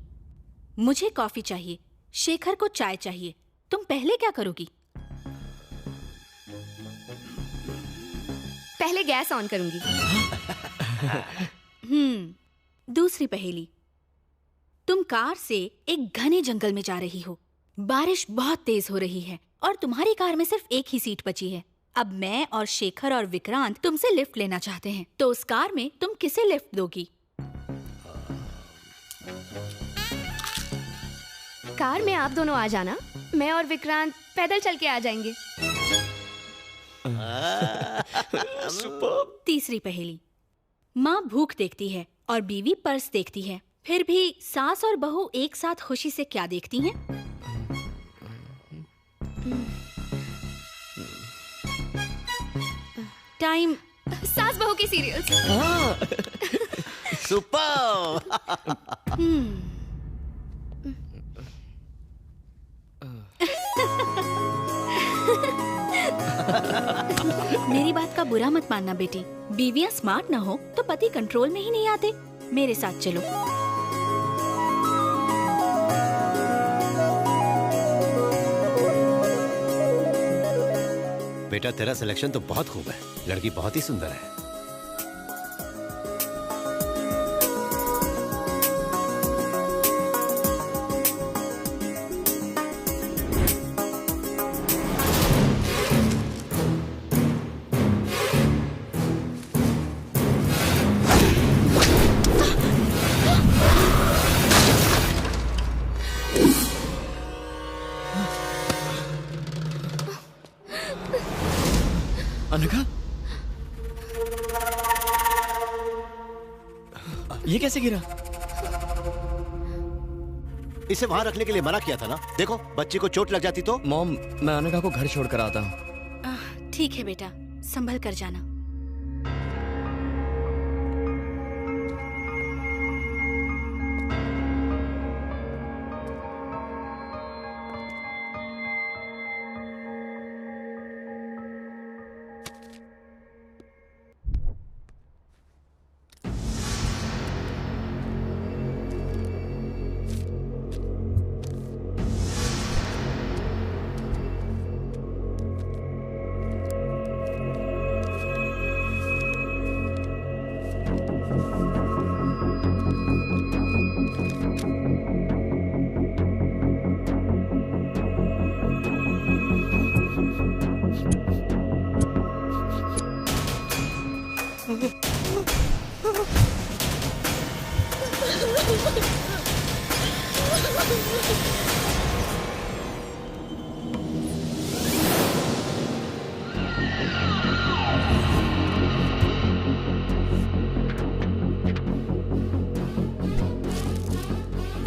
मुझे कॉफी चाहिए, शेखर को चाय चाहिए, तुम पहले क्या करोगी? पहले गैस ऑन करूंगी। दूसरी पहेली, तुम कार से एक घने जंगल में जा रही हो, बारिश बहुत तेज हो रही है और तुम्हारी कार में सिर्फ एक ही सीट बची है। अब मैं और शेखर और विक्रांत तुमसे लिफ्ट लेना चाहते हैं, तो उस कार में तुम किसे लिफ्ट दोगी? कार में आप दोनों आ जाना, मैं और विक्रांत पैदल चल के आ जाएंगे। तीसरी पहेली, माँ भूख देखती है और बीवी पर्स देखती है, फिर भी सास और बहू एक साथ खुशी से क्या देखती हैं? टाइम। सास बहू की सीरियल्स। सुपर। मेरी बात का बुरा मत मानना बेटी, बीवियां स्मार्ट ना हो तो पति कंट्रोल में ही नहीं आते। मेरे साथ चलो। बेटा तेरा सिलेक्शन तो बहुत खूब है, लड़की बहुत ही सुंदर है। अनघा, ये कैसे गिरा? इसे वहां रखने के लिए मना किया था ना। देखो बच्ची को चोट लग जाती तो। मॉम, मैं अनघा को घर छोड़कर आता हूँ। ठीक है बेटा, संभल कर जाना।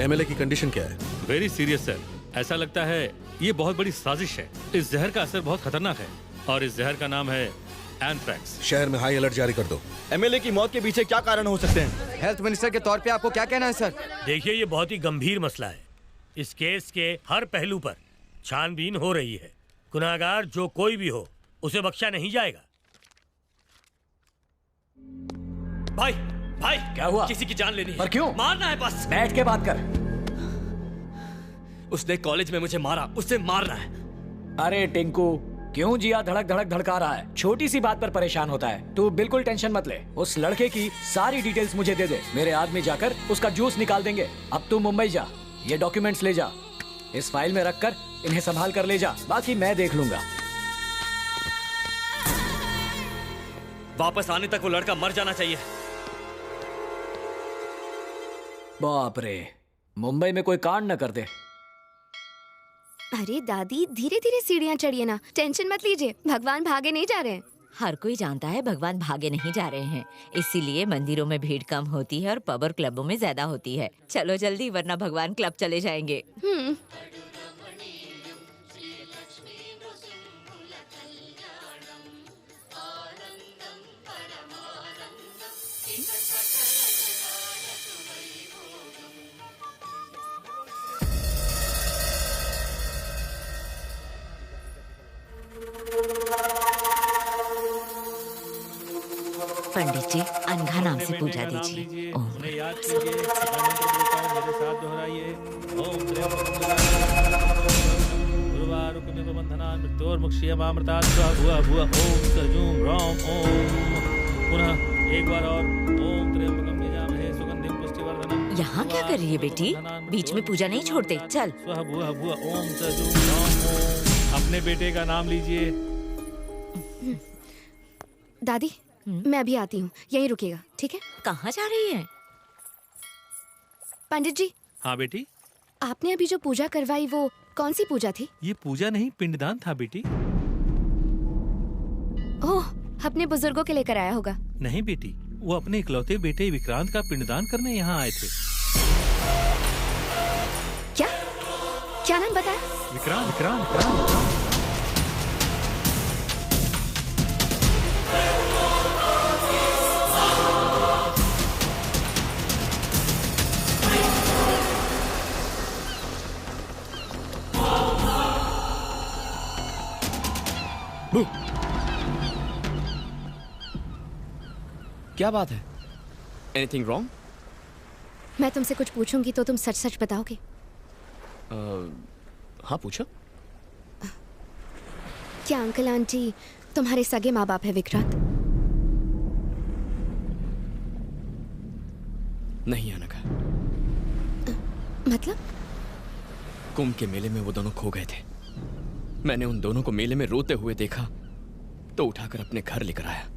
एमएलए की कंडीशन क्या है? Very serious sir. ऐसा लगता है ये बहुत बड़ी साजिश है। इस जहर का असर बहुत खतरनाक है और इस जहर का नाम है एंथ्रैक्स। शहर में हाई अलर्ट जारी कर दो। एमएलए की मौत के पीछे क्या कारण हो सकते हैं? हेल्थ मिनिस्टर के तौर पे आपको क्या कहना है सर? देखिए, ये बहुत ही गंभीर मसला है। इस केस के हर पहलू पर छानबीन हो रही है। गुनाहगार जो कोई भी हो, उसे बख्शा नहीं जाएगा। भाई भाई, क्या हुआ? किसी की जान लेनी है। पर क्यों? मारना है बस। बैठ के बात कर। उसने कॉलेज में मुझे मारा, उससे मारना है। अरे टिंकू, क्यों जिया धड़क धड़क धड़का रहा है? छोटी सी बात पर परेशान होता है। तू बिल्कुल टेंशन मत ले। उस लड़के की सारी डिटेल्स मुझे दे दे। मेरे आदमी जाकर उसका जूस निकाल देंगे। अब तू मुंबई जा, ये डॉक्यूमेंट्स ले जा, इस फाइल में रखकर इन्हें संभाल कर ले जा। बाकी मैं देख लूंगा। वापस आने तक वो लड़का मर जाना चाहिए। बाप रे, मुंबई में कोई कांड न कर दे। अरे दादी, धीरे धीरे सीढ़ियाँ चढ़िए ना, टेंशन मत लीजिए। भगवान भागे नहीं जा रहे हैं। हर कोई जानता है भगवान भागे नहीं जा रहे हैं, इसीलिए मंदिरों में भीड़ कम होती है और पब और क्लबों में ज्यादा होती है। चलो जल्दी, वरना भगवान क्लब चले जाएंगे। पंडित जी, अनघा नाम से पूजा दीजिए। ओम। उन्हें याद कीजिए, मैं मंत्र बोलता हूं, मेरे साथ दोहराइए। ओम गुरुवारुकनिबंधनान् मृत्योर्मुक्षीयमामृतात् भुवा भुवा ओम सजूम राम ओम। पुनः एक बार और ओम त्र्यंबकं यजामहे सुगंधिं पुष्टिवर्धनम्। यहाँ क्या कर रही है बेटी? बीच में पूजा नहीं छोड़ते। चल। स्वः भुवा भुवा ओम सजूम राम ओम। अपने बेटे का नाम लीजिए। दादी, मैं अभी आती हूँ, यहीं रुकेगा, ठीक है? कहाँ जा रही है? पंडित जी। हाँ बेटी। आपने अभी जो पूजा करवाई, वो कौन सी पूजा थी? ये पूजा नहीं, पिंडदान था बेटी। ओह, अपने बुजुर्गों के लेकर आया होगा। नहीं बेटी, वो अपने इकलौते बेटे विक्रांत का पिंडदान करने यहाँ आए थे। क्या? क्या नाम बताया? विक्रांत विक्रांत विक्रांत। क्या बात है? Anything wrong? मैं तुमसे कुछ पूछूंगी तो तुम सच सच बताओगे? हाँ पूछो। क्या अंकल आंटी तुम्हारे सगे माँ बाप है विक्रांत? नहीं अनघा। मतलब? कुंभ के मेले में वो दोनों खो गए थे। मैंने उन दोनों को मेले में रोते हुए देखा तो उठाकर अपने घर लेकर आया।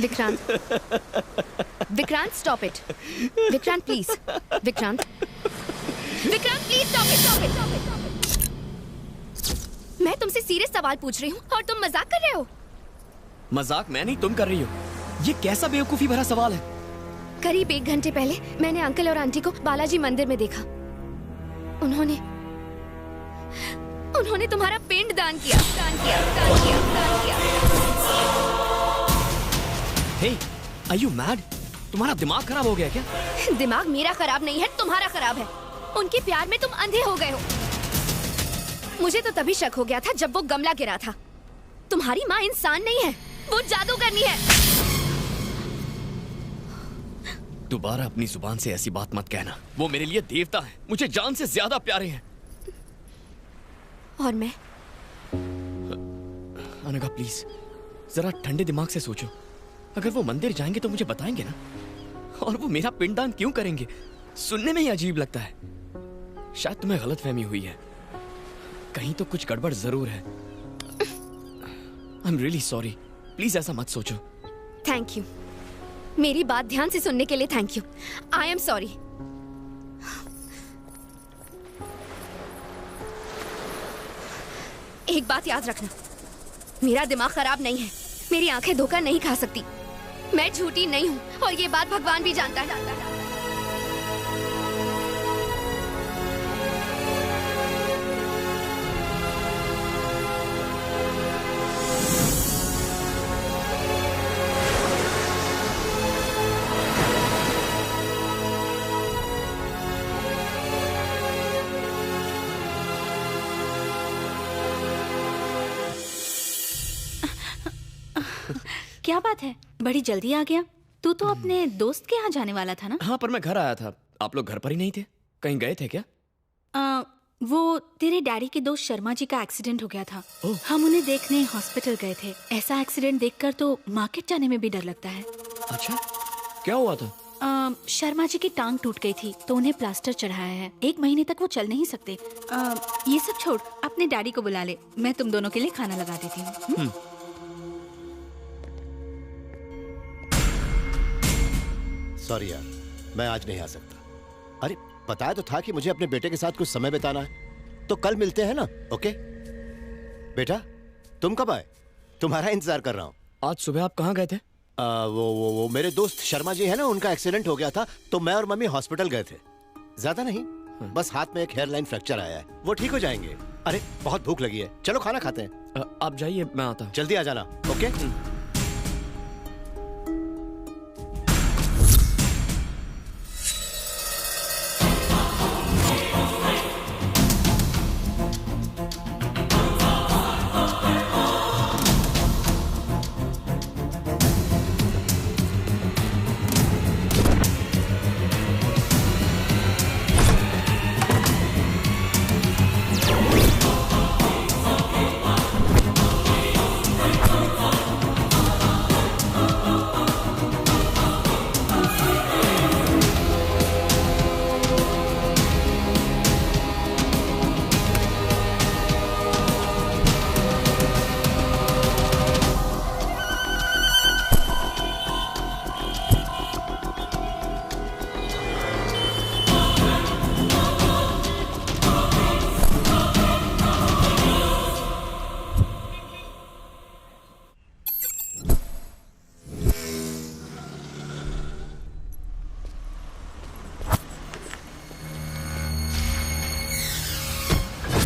Vikrant, Vikrant stop it. Vikrant please, Vikrant, Vikrant please stop it, stop it, stop it. मैं तुमसे सीरियस सवाल पूछ रही हूँ और तुम मजाक कर रहे हो। मजाक मैं नहीं, तुम कर रही हो। ये कैसा बेवकूफी भरा सवाल है? करीब 1 घंटे पहले मैंने अंकल और आंटी को बालाजी मंदिर में देखा। उन्होंने तुम्हारा पिंड दान किया, दान किया, दान किया, दान किया। Hey, are you mad? तुम्हारा दिमाग खराब हो गया क्या? दिमाग मेरा खराब नहीं है, तुम्हारा खराब है। उनके प्यार में तुम अंधे हो गए हो। मुझे तो तभी शक हो गया था जब वो गमला गिरा था। तुम्हारी माँ इंसान नहीं है, वो जादूगरनी है। दोबारा अपनी जुबान से ऐसी बात मत कहना। वो मेरे लिए देवता है, मुझे जान से ज्यादा प्यारे हैं। और मैं? अनघा प्लीज जरा ठंडे दिमाग से सोचो। अगर वो मंदिर जाएंगे तो मुझे बताएंगे ना, और वो मेरा पिंडदान क्यों करेंगे? सुनने में ही अजीब लगता है। शायद तुम्हें गलतफहमी हुई है, कहीं तो कुछ गड़बड़ जरूर है। I am really sorry, please ऐसा मत सोचो। थैंक यू, मेरी बात ध्यान से सुनने के लिए thank you. I am sorry. एक बात याद रखना, मेरा दिमाग खराब नहीं है, मेरी आंखें धोखा नहीं खा सकती। मैं झूठी नहीं हूँ और ये बात भगवान भी जानता है। क्या बात है, बड़ी जल्दी आ गया। तू तो अपने दोस्त के यहाँ जाने वाला था ना? हाँ, पर मैं घर आया था। आप लोग घर पर ही नहीं थे? कहीं गए थे क्या? वो तेरे डैडी के दोस्त शर्मा जी का एक्सीडेंट हो गया था। हम उन्हें देखने हॉस्पिटल गए थे। ऐसा एक्सीडेंट देखकर तो मार्केट जाने में भी डर लगता है। अच्छा, क्या हुआ था? शर्मा जी की टांग टूट गई थी तो उन्हें प्लास्टर चढ़ाया है। 1 महीने तक वो चल नहीं सकते। ये सब छोड़, अपने डैडी को बुला ले, मैं तुम दोनों के लिए खाना लगा देती हूँ। सॉरी यार, मैं आज नहीं आ सकता। अरे बताया तो था कि मुझे अपने बेटे के साथ कुछ समय बिताना है, तो कल मिलते हैं ना? ओके बेटा, तुम कब आए? तुम्हारा इंतजार कर रहा हूँ। आज सुबह आप कहाँ गए थे? वो मेरे दोस्त शर्मा जी है ना, उनका एक्सीडेंट हो गया था तो मैं और मम्मी हॉस्पिटल गए थे। ज्यादा नहीं, बस हाथ में एक हेयरलाइन फ्रैक्चर आया है, वो ठीक हो जाएंगे। अरे बहुत भूख लगी है, चलो खाना खाते हैं। आप जाइए, मैं आता हूँ। जल्दी आ जाना। ओके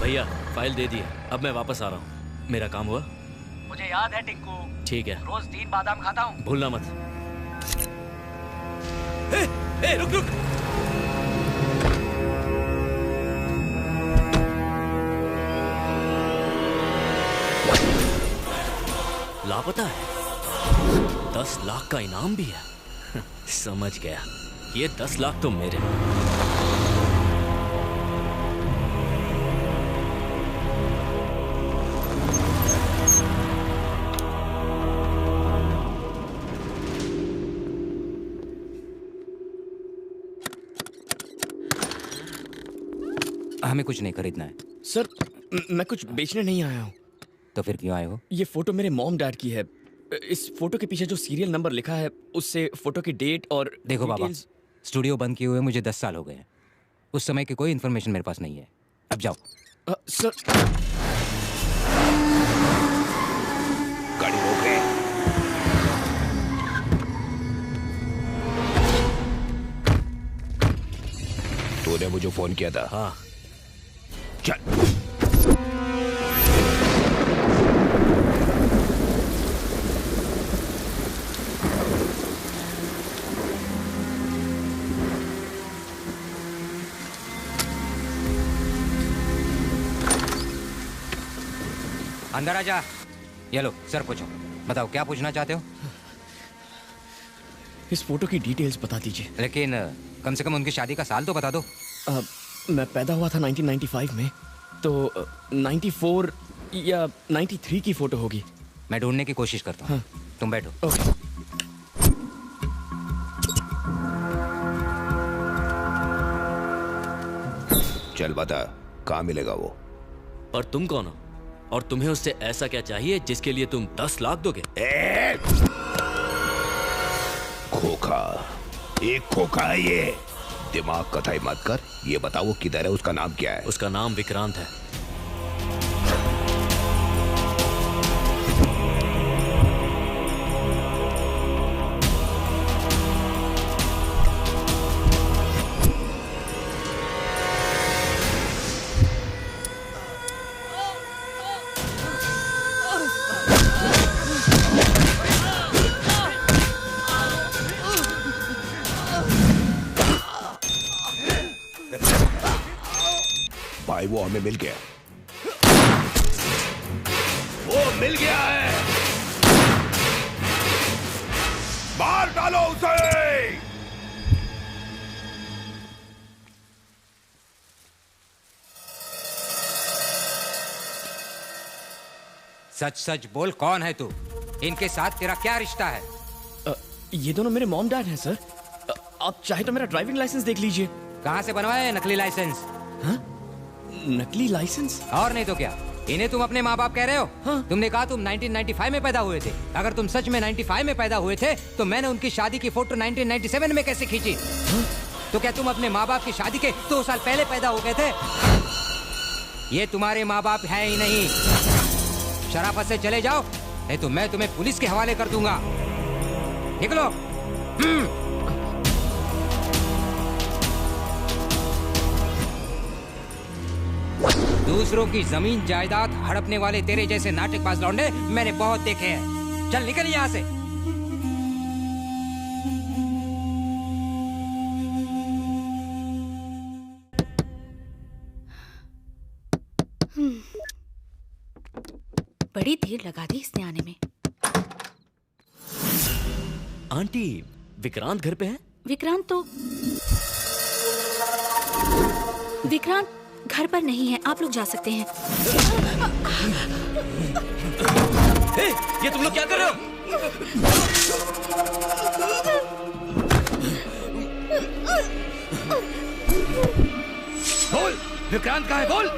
भैया फाइल दे दी, अब मैं वापस आ रहा हूँ। मेरा काम हुआ? मुझे याद है टिंकू, ठीक है। रोज 3 बादाम खाता हूँ। भूलना मत। रुक रुक। लापता है। 10 लाख का इनाम भी है। समझ गया, ये 10 लाख तो मेरे। हमें कुछ नहीं खरीदना है सर। मैं कुछ बेचने नहीं आया हूँ। तो फिर क्यों आए हो? ये फोटो मेरे मॉम डैड की है। इस फोटो के पीछे जो सीरियल नंबर लिखा है उससे फोटो की डेट और देखो बाबा, स्टूडियो बंद किए हुए मुझे 10 साल हो गए हैं। उस समय की कोई इन्फॉर्मेशन मेरे पास नहीं है। अब जाओ। सर गाड़ी रोक रहे। तूने मुझे फोन किया था? हाँ। चल। अंदर आ जा। ये लो सर, पूछो। बताओ क्या पूछना चाहते हो? इस फोटो की डिटेल्स बता दीजिए। लेकिन कम से कम उनकी शादी का साल तो बता दो। मैं पैदा हुआ था 1995 में, तो 94 या 93 की फोटो होगी। मैं ढूंढने की कोशिश करता हूँ। तुम बैठो। चल बता, कहाँ मिलेगा वो? और तुम कौन हो? और तुम्हें उससे ऐसा क्या चाहिए जिसके लिए तुम 10 लाख दोगे? खोखा, एक खोखा है ये। दिमाग कथाई मत कर। ये बताओ किधर है, उसका नाम क्या है? उसका नाम विक्रांत है। भाई वो हमें मिल गया। वो मिल गया है। मार डालो उसे। सच सच बोल, कौन है तू? इनके साथ तेरा क्या रिश्ता है? ये दोनों मेरे मॉम डैड हैं सर। आप चाहे तो मेरा ड्राइविंग लाइसेंस देख लीजिए। कहाँ से बनवाया है नकली लाइसेंस? हाँ? नकली लाइसेंस? और नहीं तो क्या, इन्हें तुम अपने माँ बाप कह रहे हो? हाँ? तुमने कहा तुम 1995 में पैदा हुए थे। अगर तुम सच में 95 में पैदा हुए थे तो मैंने उनकी शादी की फोटो 1997 में कैसे खींची? हाँ? तो क्या तुम अपने माँ बाप की शादी के 2 साल पहले पैदा हो गए थे? ये तुम्हारे माँ बाप है ही नहीं। शराफत से चले जाओ, नहीं तो मैं तुम्हें पुलिस के हवाले कर दूंगा। निकलो। दूसरों की जमीन जायदाद हड़पने वाले तेरे जैसे नाटकबाज लौंडे मैंने बहुत देखे हैं। चल निकल यहाँ से। बड़ी देर लगा दी इसने आने में। आंटी, विक्रांत घर पे है? विक्रांत घर पर नहीं है, आप लोग जा सकते हैं। ये तुम लोग क्या कर रहे हो? बोल, विक्रांत कहाँ है? बोल।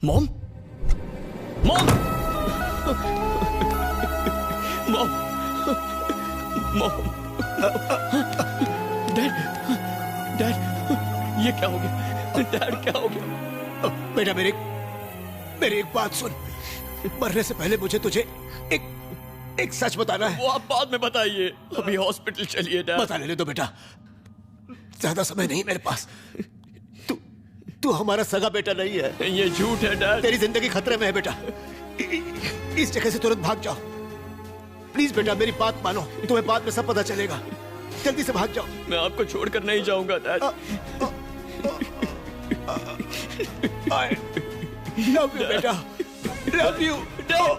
Mom mom mom mom dad dad ये क्या हो गया? डैड क्या हो गया? बेटा मेरी एक बात सुन। मरने से पहले मुझे तुझे एक सच बताना है। वो आप बाद में बताइए, अभी हॉस्पिटल चलिए डैड। बता लेने दो बेटा, ज्यादा समय नहीं मेरे पास। तू हमारा सगा बेटा नहीं है। ये झूठ है डैड। तेरी जिंदगी खतरे में है बेटा। इस जगह से तुरंत भाग जाओ प्लीज बेटा, मेरी बात मानो, तुम्हें बाद में सब पता चलेगा। जल्दी से भाग जाओ। मैं आपको छोड़कर नहीं जाऊंगा डैड। I love you बेटा, love you डैड।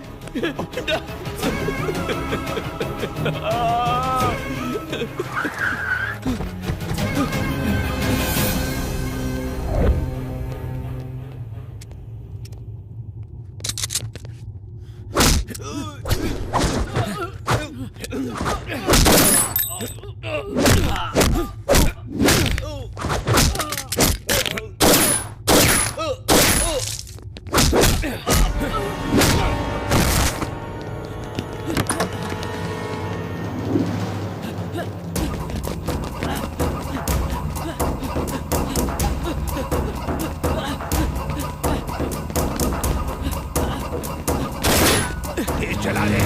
चला ले।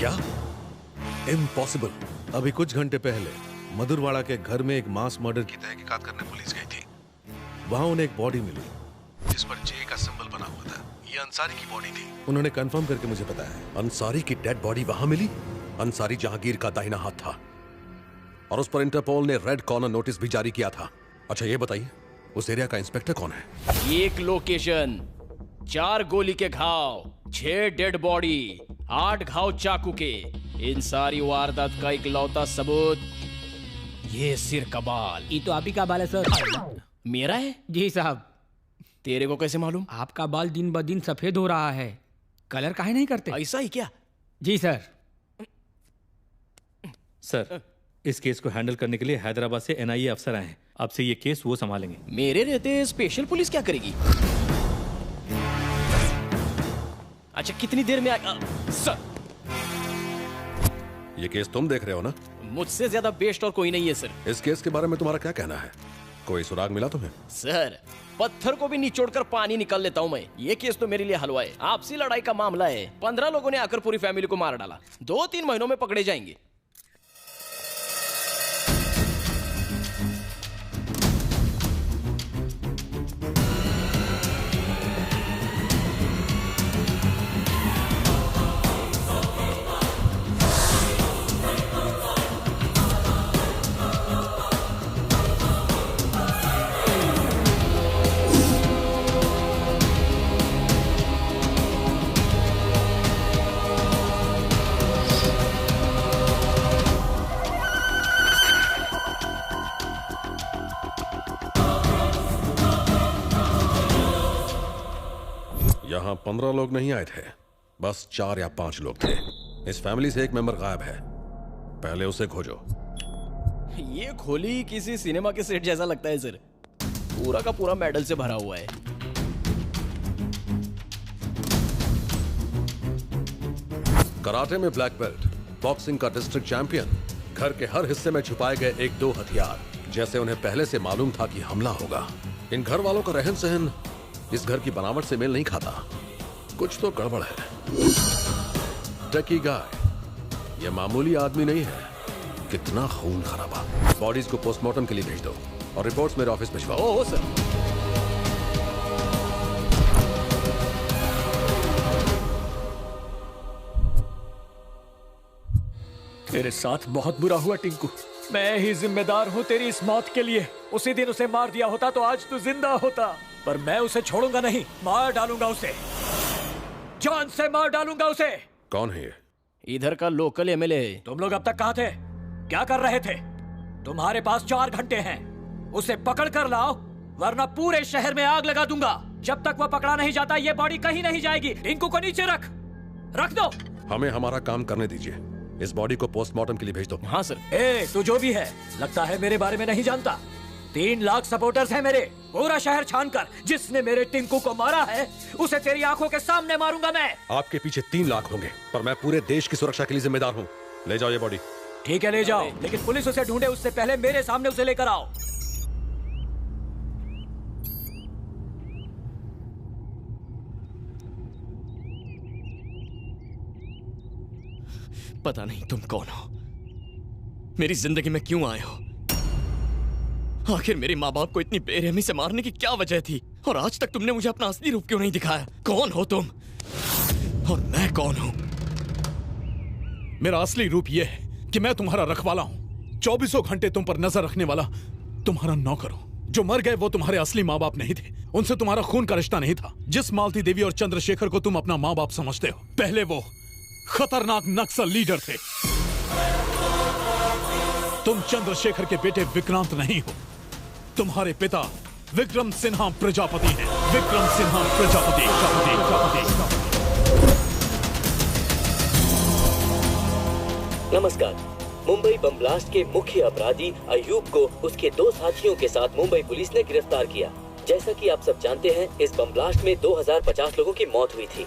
क्या? इम्पॉसिबल। अभी कुछ घंटे पहले मधुरवाड़ा के घर में एक मास मर्डर की तहकीकात करने पुलिस गई थी। वहां उन्हें एक बॉडी मिली जिस पर जे का सिंबल बना हुआ था। ये अंसारी की बॉडी थी। उन्होंने कंफर्म करके मुझे बताया। अंसारी की डेड बॉडी वहां मिली? अंसारी जहांगीर का दाहिना हाथ था और उस पर इंटरपोल ने रेड कॉर्नर नोटिस भी जारी किया था। अच्छा ये बताइए, उस एरिया का इंस्पेक्टर कौन है? एक लोकेशन, 4 गोली के घाव, 6 डेड बॉडी, 8 घाव चाकू के। इन सारी वारदात का इकलौता सबूत ये सिर का बाल। ये तो आप ही का बाल है सर। मेरा है? जी साहब। तेरे को कैसे मालूम? आपका बाल दिन ब दिन सफेद हो रहा है। कलर काहे नहीं करते? ऐसा ही क्या? जी सर। सर, इस केस को हैंडल करने के लिए हैदराबाद से एनआईए अफसर आए हैं। आपसे ये केस वो संभालेंगे। मेरे रहते स्पेशल पुलिस क्या करेगी? अच्छा कितनी देर में सर? ये केस तुम देख रहे हो ना? मुझसे ज्यादा बेस्ट और कोई नहीं है सर। इस केस के बारे में तुम्हारा क्या कहना है? कोई सुराग मिला तुम्हें? सर, पत्थर को भी निचोड़कर पानी निकाल लेता हूँ मैं। ये केस तो मेरे लिए हलवा है। आपसी लड़ाई का मामला है। 15 लोगों ने आकर पूरी फैमिली को मार डाला। 2-3 महीनों में पकड़े जाएंगे। यहाँ 15 लोग नहीं आए थे, बस 4 या 5 लोग थे। इस फैमिली से एक मेंबर गायब है, पहले उसे खोजो। ये खोली किसी सिनेमा के सेट जैसा लगता है सर, पूरा का पूरा मेडल से भरा हुआ है। कराटे में ब्लैक बेल्ट, बॉक्सिंग का डिस्ट्रिक्ट चैंपियन, घर के हर हिस्से में छुपाए गए 1-2 हथियार, जैसे उन्हें पहले से मालूम था कि हमला होगा। इन घर वालों का रहन सहन इस घर की बनावट से मेल नहीं खाता, कुछ तो गड़बड़ है। टकी गाय ये मामूली आदमी नहीं है, कितना खून खराबा। बॉडीज को पोस्टमार्टम के लिए भेज दो और रिपोर्ट्स मेरे ऑफिस भिजवाओ। Oh sir. तेरे साथ बहुत बुरा हुआ टिंकू, मैं ही जिम्मेदार हूँ तेरी इस मौत के लिए। उसी दिन उसे मार दिया होता तो आज तू जिंदा होता, पर मैं उसे छोड़ूंगा नहीं, मार डालूंगा उसे, जान से मार डालूंगा उसे। कौन है ये? इधर का लोकल एमएलए। तुम लोग अब तक कहाँ थे, क्या कर रहे थे? तुम्हारे पास 4 घंटे हैं, उसे पकड़ कर लाओ वरना पूरे शहर में आग लगा दूंगा। जब तक वह पकड़ा नहीं जाता ये बॉडी कहीं नहीं जाएगी। टिंकू को नीचे रख दो। हमें हमारा काम करने दीजिए, इस बॉडी को पोस्टमार्टम के लिए भेज दो। हाँ सर। तू जो भी है लगता है मेरे बारे में नहीं जानता। 3 लाख सपोर्टर्स हैं मेरे, पूरा शहर छानकर जिसने मेरे टिंकू को मारा है उसे तेरी आंखों के सामने मारूंगा मैं। आपके पीछे 3 लाख होंगे, पर मैं पूरे देश की सुरक्षा के लिए जिम्मेदार हूँ। ले जाओ ये बॉडी। ठीक है ले जाओ, लेकिन पुलिस उसे ढूंढे उससे पहले मेरे सामने उसे लेकर आओ। पता नहीं तुम कौन हो, मेरी जिंदगी में क्यों आए हो, आखिर मेरे माँ बाप को इतनी बेरहमी से मारने की क्या वजह थी, और आज तक तुमने मुझे अपना असली रूप क्यों नहीं दिखाया? कौन हो तुम और मैं कौन हूं? मेरा असली रूप यह है कि मैं तुम्हारा रखवाला हूं, 24 घंटे तुम पर नजर रखने वाला तुम्हारा नौकर हूं। जो मर गए वो तुम्हारे असली माँ बाप नहीं थे, उनसे तुम्हारा खून का रिश्ता नहीं था। जिस मालती देवी और चंद्रशेखर को तुम अपना माँ बाप समझते हो, पहले वो खतरनाक नक्सल लीडर थे। तुम चंद्रशेखर के बेटे विक्रांत नहीं हो, तुम्हारे पिता विक्रम सिन्हा प्रजापति हैं। विक्रम सिन्हा प्रजापति। नमस्कार। मुंबई बम ब्लास्ट के मुख्य अपराधी अयूब को उसके 2 साथियों के साथ मुंबई पुलिस ने गिरफ्तार किया। जैसा कि आप सब जानते हैं, इस बम ब्लास्ट में 2050 लोगों की मौत हुई थी।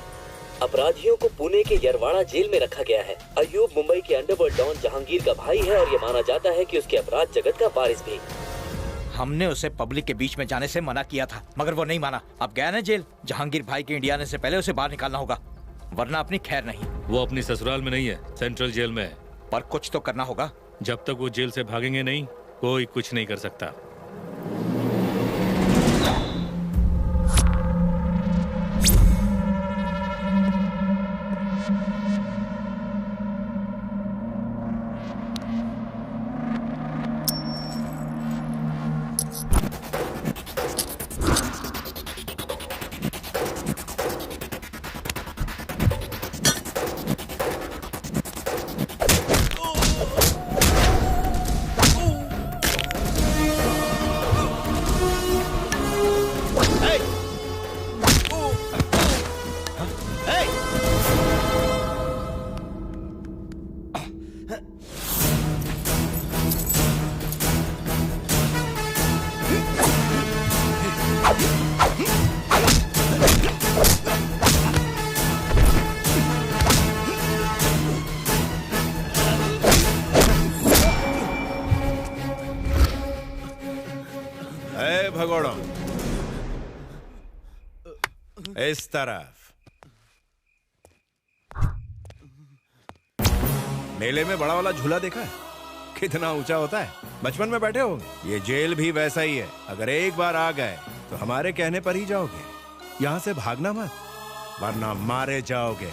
अपराधियों को पुणे के यरवाड़ा जेल में रखा गया है। अयूब मुंबई के अंडरवर्ल्ड डॉन जहांगीर का भाई है और ये माना जाता है कि उसके अपराध जगत का वारिस भी। हमने उसे पब्लिक के बीच में जाने से मना किया था, मगर वो नहीं माना। अब गया ना जेल। जहांगीर भाई के इंडिया आने से पहले उसे बाहर निकालना होगा, वरना अपनी खैर नहीं। वो अपनी ससुराल में नहीं है, सेंट्रल जेल में है। पर कुछ तो करना होगा। जब तक वो जेल से भागेंगे नहीं, कोई कुछ नहीं कर सकता। इस तरफ। मेले में बड़ा वाला झूला देखा है? कितना ऊंचा होता है, बचपन में बैठे होंगे। ये जेल भी वैसा ही है। अगर एक बार आ गए तो हमारे कहने पर ही जाओगे। यहाँ से भागना मत, वरना मारे जाओगे।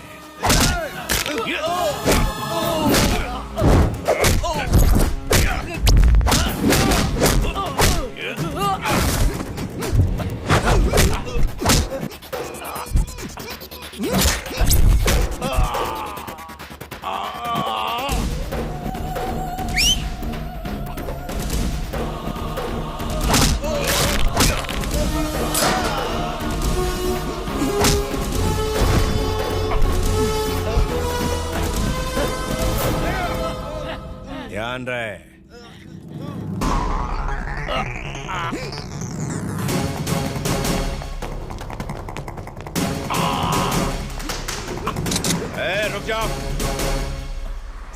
सावधान रहे। रुक जाओ,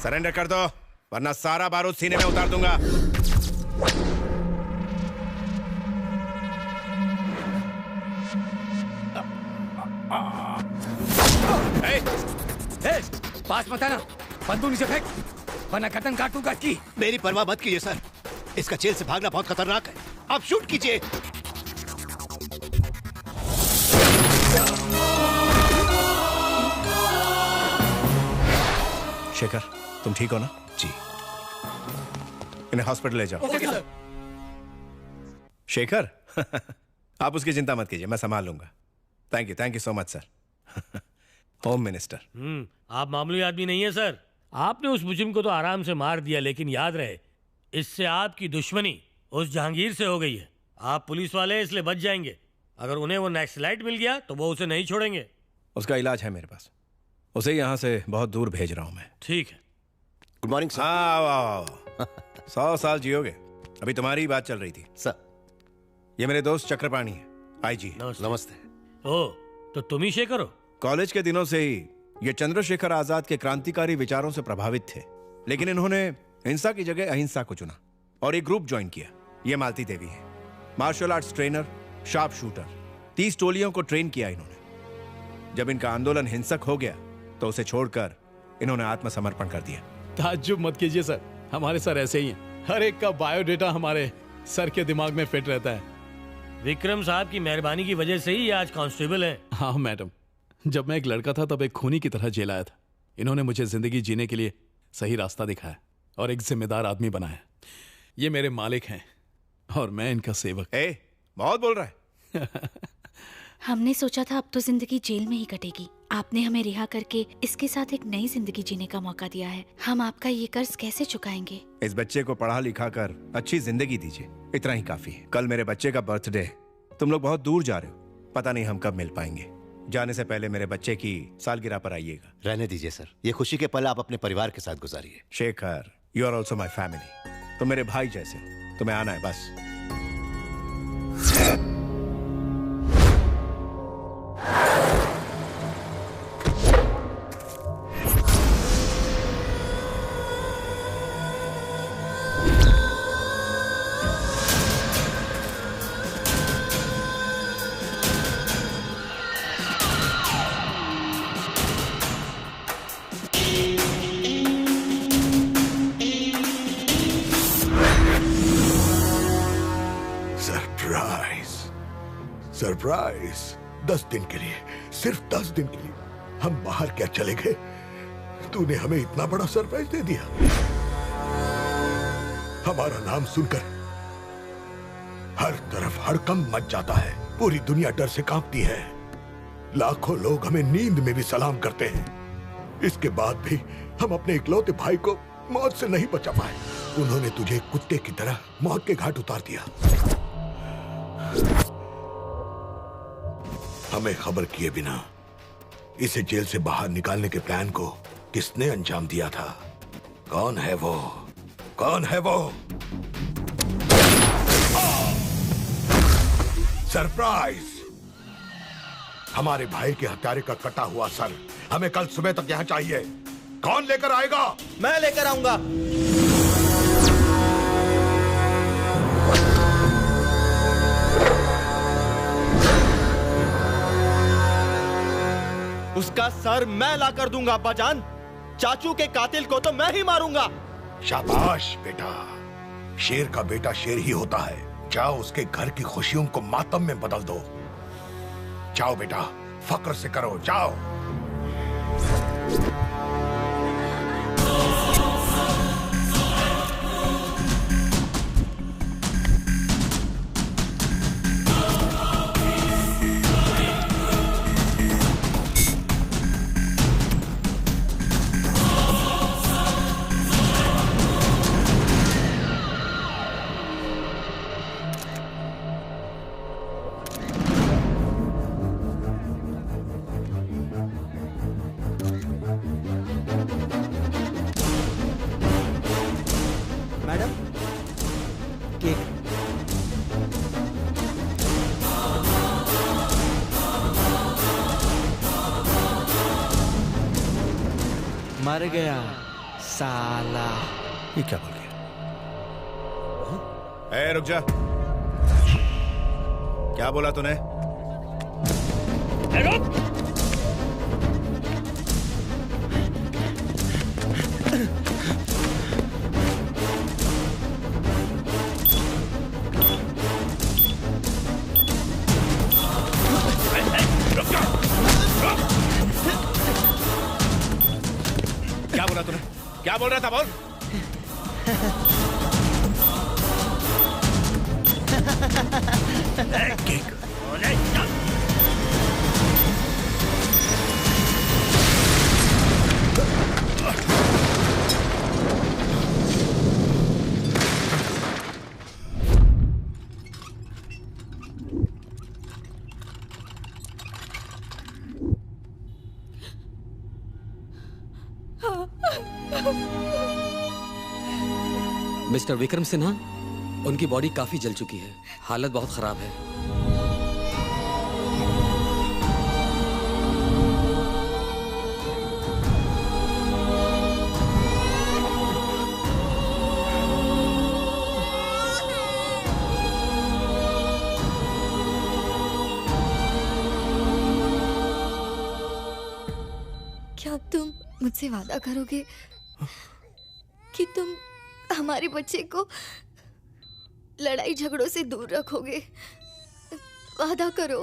सरेंडर कर दो वरना सारा बारूद सीने में उतार दूंगा। पास मत आना, बंदूक नीचे फेंक वरना गर्दन काट दूंगा इसकी। मेरी परवाह मत कीजिए सर, इसका जेल से भागना बहुत खतरनाक है। आप शूट कीजिए। शेखर, तुम ठीक हो ना? जी। इन्हें हॉस्पिटल ले जाओ। Okay sir. शेखर आप उसकी चिंता मत कीजिए, मैं संभाल लूंगा। Thank you so much sir. Home minister. आप मामूली आदमी नहीं है सर। आपने उस मुजरिम को तो आराम से मार दिया, लेकिन याद रहे इससे आपकी दुश्मनी उस जहांगीर से हो गई है। आप पुलिस वाले इसलिए बच जाएंगे। अगर उन्हें वो नक्सलाइट मिल गया तो वो उसे नहीं छोड़ेंगे। उसका इलाज है मेरे पास, उसे यहाँ से बहुत दूर भेज रहा हूँ मैं। ठीक है। Good morning sir. आओ 100 साल जियोगे। अभी तुम्हारी ही बात चल रही थी सर। ये मेरे दोस्त चक्रपाणी है, आईजी। नमस्ते। ओ, तो तुम ही शेखर हो? कॉलेज के दिनों से ही ये चंद्रशेखर आजाद के क्रांतिकारी विचारों से प्रभावित थे, लेकिन इन्होंने हिंसा की जगह अहिंसा को चुना और एक ग्रुप ज्वाइन किया। ये मालती देवी है, martial arts trainer, sharp shooter. 30 टोलियों को ट्रेन किया इन्होंने। जब इनका आंदोलन हिंसक हो गया तो उसे छोड़कर इन्होंने आत्मसमर्पण कर दिया। ताज्जुब मत कीजिए सर, हमारे सर ऐसे ही हैं। हर एक का बायोडेटा हमारे सर के दिमाग में फिट रहता है। विक्रम साहब की मेहरबानी की वजह से ही आज कांस्टेबल हैं। हाँ मैडम, जब मैं एक लड़का था तब एक खूनी की तरह जेल आया था। इन्होंने मुझे जिंदगी जीने के लिए सही रास्ता दिखाया और एक जिम्मेदार आदमी बनाया। ये मेरे मालिक हैं और मैं इनका सेवक। बहुत बोल रहा है। हमने सोचा था अब तो जिंदगी जेल में ही कटेगी। आपने हमें रिहा करके इसके साथ एक नई जिंदगी जीने का मौका दिया है। हम आपका ये कर्ज कैसे चुकाएंगे? इस बच्चे को पढ़ा लिखा कर अच्छी जिंदगी दीजिए, इतना ही काफी है। कल मेरे बच्चे का बर्थडे है, तुम लोग बहुत दूर जा रहे हो, पता नहीं हम कब मिल पाएंगे। जाने से पहले मेरे बच्चे की सालगिरह पर आइएगा। रहने दीजिए सर, ये खुशी के पल आप अपने परिवार के साथ गुजारिए। Shekhar, you are also my family. तुम मेरे भाई जैसे हो, तुम्हें आना है बस। सरप्राइज 10 दिन के लिए, सिर्फ 10 दिन के लिए हम बाहर क्या चले गए, तूने हमें इतना बड़ा सरप्राइज दे दिया। हमारा नाम सुनकर हर तरफ हड़कंप मच जाता है, पूरी दुनिया डर से कांपती है। लाखों लोग हमें नींद में भी सलाम करते हैं। इसके बाद भी हम अपने इकलौते भाई को मौत से नहीं बचा पाए। उन्होंने तुझे कुत्ते की तरह मौत के घाट उतार दिया। हमें खबर किए बिना इसे जेल से बाहर निकालने के प्लान को किसने अंजाम दिया था? कौन है वो? कौन है वो? सरप्राइज! हमारे भाई के हत्यारे का कटा हुआ सर हमें कल सुबह तक यहाँ चाहिए। कौन लेकर आएगा? मैं लेकर आऊंगा। उसका सर मैं ला कर दूंगा अब्बाजान। चाचू के कातिल को तो मैं ही मारूंगा। शाबाश बेटा, शेर का बेटा शेर ही होता है। जाओ उसके घर की खुशियों को मातम में बदल दो। जाओ बेटा, फक्र से करो, जाओ। मर गया साला। ये क्या बोल गया? ए, रुक जा। क्या बोला तूने? रुक। क्या बोला तूने? क्या बोल रहा था? बोल। मिस्टर विक्रम सिन्हा, उनकी बॉडी काफी जल चुकी है, हालत बहुत खराब है। क्या तुम मुझसे वादा करोगे कि तुम हमारे बच्चे को लड़ाई झगड़ों से दूर रखोगे? वादा करो।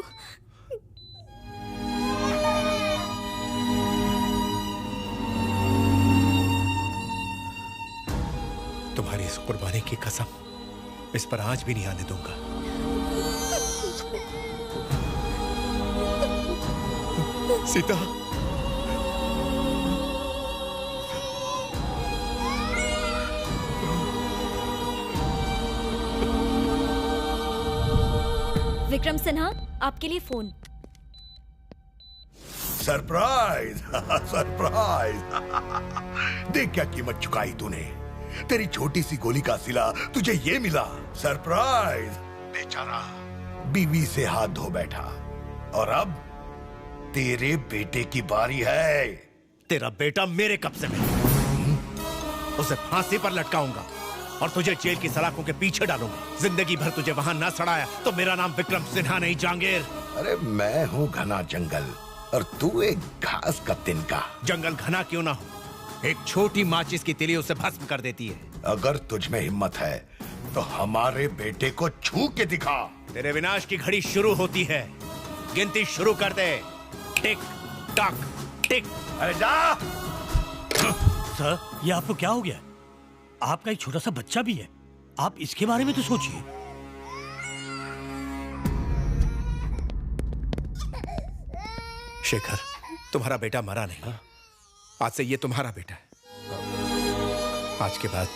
तुम्हारी इस कुर्बानी की कसम इस पर आंच भी नहीं आने दूंगा। सीता, विक्रम सिन्हा, आपके लिए फोन। सरप्राइज। सरप्राइज। देख क्या कीमत चुकाई तूने। तेरी छोटी सी गोली का सिला तुझे ये मिला। सरप्राइज। बेचारा बीवी से हाथ धो बैठा और अब तेरे बेटे की बारी है। तेरा बेटा मेरे कब्जे में। उसे फांसी पर लटकाऊंगा और तुझे जेल की सलाखों के पीछे डालूंगा। जिंदगी भर तुझे वहां ना सड़ाया तो मेरा नाम विक्रम सिन्हा नहीं, जहांगीर। अरे मैं हूँ घना जंगल और तू एक घास का तिनका। जंगल घना क्यों ना हो, एक छोटी माचिस की तिली उसे भस्म कर देती है। अगर तुझ में हिम्मत है तो हमारे बेटे को छू के दिखा। तेरे विनाश की घड़ी शुरू होती है। गिनती शुरू कर दे। टिक टक टिक। अरे जा। सर, ये आपको क्या हो गया? आपका एक छोटा सा बच्चा भी है, आप इसके बारे में तो सोचिए। शेखर, तुम्हारा बेटा मरा नहीं। आज से ये तुम्हारा बेटा है। आज के बाद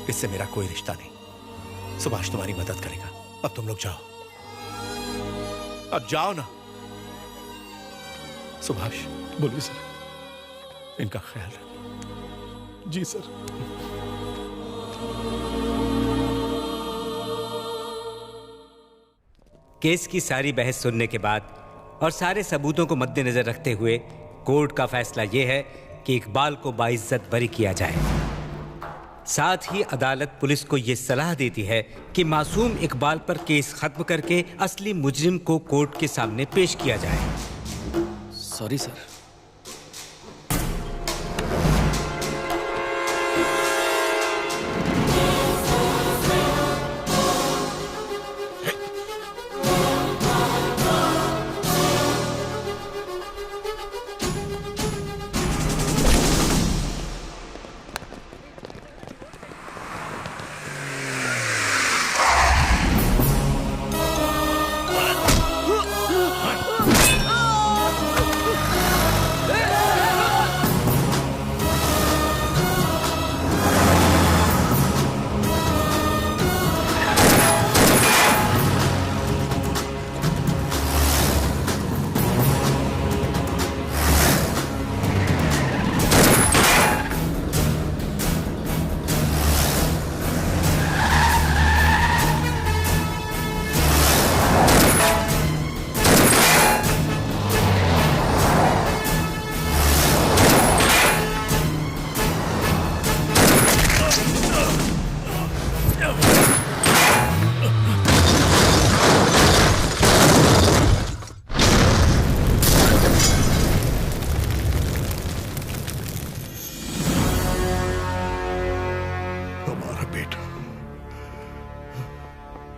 इससे मेरा कोई रिश्ता नहीं। सुभाष तुम्हारी मदद करेगा। अब तुम लोग जाओ। अब जाओ ना। सुभाष। बोलिए सर। इनका ख्याल रखिए। जी सर। केस की सारी बहस सुनने के बाद और सारे सबूतों को मद्देनजर रखते हुए कोर्ट का फैसला यह है कि इकबाल को बाइज्जत बरी किया जाए। साथ ही अदालत पुलिस को यह सलाह देती है कि मासूम इकबाल पर केस खत्म करके असली मुजरिम को कोर्ट के सामने पेश किया जाए। Sorry sir.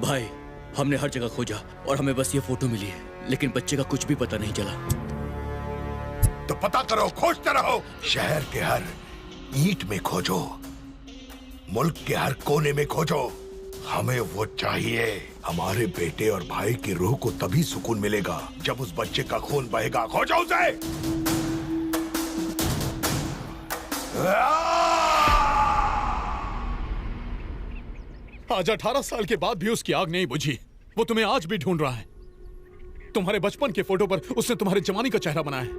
भाई, हमने हर जगह खोजा और हमें बस ये फोटो मिली है, लेकिन बच्चे का कुछ भी पता नहीं चला। तो पता करो, खोजते रहो। शहर के हर ईंट में खोजो, मुल्क के हर कोने में खोजो। हमें वो चाहिए। हमारे बेटे और भाई की रूह को तभी सुकून मिलेगा जब उस बच्चे का खून बहेगा। खोजो उसे। आज 18 साल के बाद भी उसकी आग नहीं बुझी। वो तुम्हें आज भी ढूंढ रहा है। तुम्हारे बचपन के फोटो पर उसने तुम्हारे जवानी का चेहरा बनाया है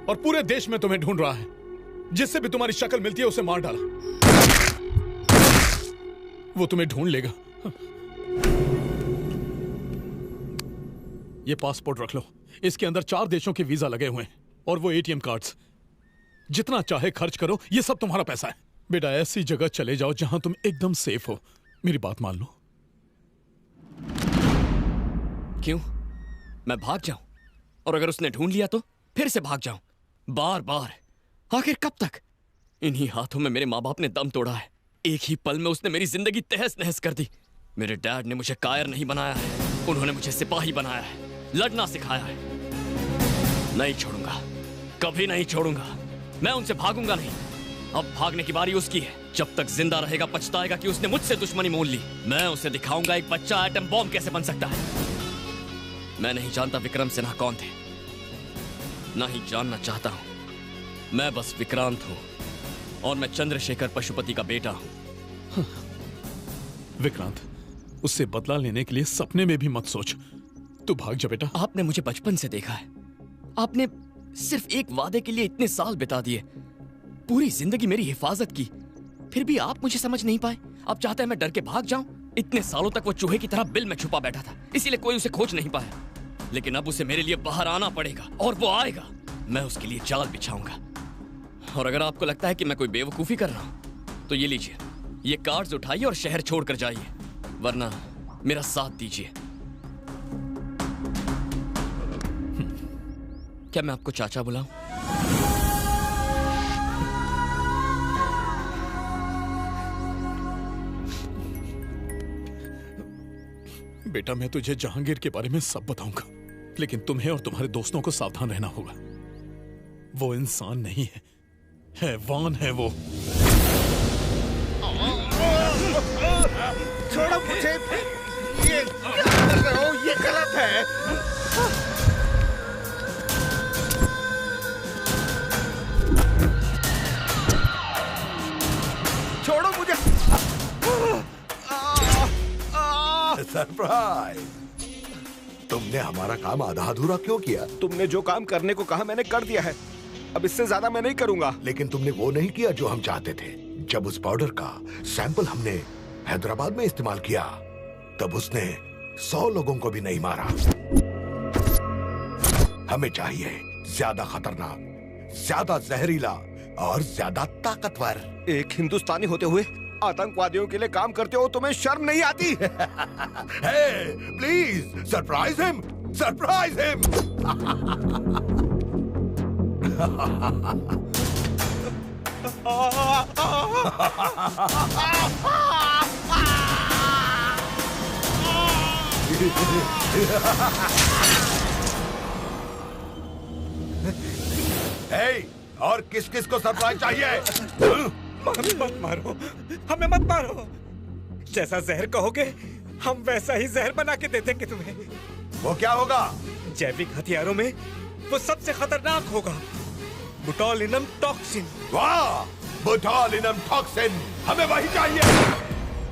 और पूरे देश में तुम्हें ढूंढ रहा है। जिससे भी तुम्हारी शक्ल मिलती है उसे मार डाला। वो तुम्हें ढूंढ लेगा। ये पासपोर्ट रख लो। इसके अंदर 4 देशों के वीजा लगे हुए हैं और वो एटीएम कार्ड्स। जितना चाहे खर्च करो, ये सब तुम्हारा पैसा है। बेटा, ऐसी जगह चले जाओ जहां तुम एकदम सेफ हो। मेरी बात मान लो। क्यों? मैं भाग जाऊं? और अगर उसने ढूंढ लिया तो फिर से भाग जाऊं? बार बार? आखिर कब तक? इन्हीं हाथों में मेरे माँ बाप ने दम तोड़ा है। एक ही पल में उसने मेरी जिंदगी तहस नहस कर दी। मेरे डैड ने मुझे कायर नहीं बनाया है, उन्होंने मुझे सिपाही बनाया है, लड़ना सिखाया है। नहीं छोड़ूंगा, कभी नहीं छोड़ूंगा। मैं उनसे भागूंगा नहीं। अब भागने की बारी उसकी है। जब तक जिंदा रहेगा पछताएगा कि उसने मुझसे दुश्मनी मोल ली। मैं उसे दिखाऊंगा एक बच्चा एटम बॉम्ब कैसे बन सकता है। मैं नहीं जानता विक्रम सिन्हा कौन थे, ना ही जानना चाहता हूं। मैं बस विक्रांत हूं और मैं चंद्रशेखर पशुपति का बेटा हूं। विक्रांत, उससे बदला लेने के लिए सपने में भी मत सोच। तू भाग जा बेटा। आपने मुझे बचपन से देखा है। आपने सिर्फ एक वादे के लिए इतने साल बिता दिए, पूरी जिंदगी मेरी हिफाजत की, फिर भी आप मुझे समझ नहीं पाए। आप चाहते हैं मैं डर के भाग जाऊं? इतने सालों तक वो चूहे की तरह बिल में छुपा बैठा था, इसीलिए कोई उसे खोज नहीं पाया। लेकिन अब उसे मेरे लिए बाहर आना पड़ेगा और वो आएगा। मैं उसके लिए जाल बिछाऊंगा। और अगर आपको लगता है कि मैं कोई बेवकूफी कर रहा हूं तो ये लीजिए, ये कार्ड्स उठाइए और शहर छोड़कर जाइए, वरना मेरा साथ दीजिए। क्या मैं आपको चाचा बुलाऊं? बेटा, मैं तुझे जहांगीर के बारे में सब बताऊंगा, लेकिन तुम्हें और तुम्हारे दोस्तों को सावधान रहना होगा। वो इंसान नहीं है, हैवान है वो। छोड़ो मुझे। ये क्या कर रहे हो? ये गलत है। छोड़ो मुझे। सरप्राइज! तुमने हमारा काम आधा अधूरा क्यों किया? तुमने जो काम करने को कहा मैंने कर दिया है। अब इससे ज्यादा मैं नहीं करूंगा। लेकिन तुमने वो नहीं किया जो हम चाहते थे। जब उस पाउडर का सैंपल हमने हैदराबाद में इस्तेमाल किया, तब उसने 100 लोगों को भी नहीं मारा। हमें चाहिए ज्यादा खतरनाक, ज्यादा जहरीला और ज्यादा ताकतवर। एक हिंदुस्तानी होते हुए आतंकवादियों के लिए काम करते हो, तुम्हें शर्म नहीं आती? Hey, please surprise him! Surprise him! Hey, और किस किस को सरप्राइज चाहिए? मत मारो, हमें मत मारो। जैसा जहर कहोगे हम वैसा ही जहर बना के दे देंगे तुम्हें। वो क्या होगा? जैविक हथियारों में वो सबसे खतरनाक होगा, बोटुलिनम टॉक्सिन। वाह, बोटुलिनम टॉक्सिन, हमें वही चाहिए।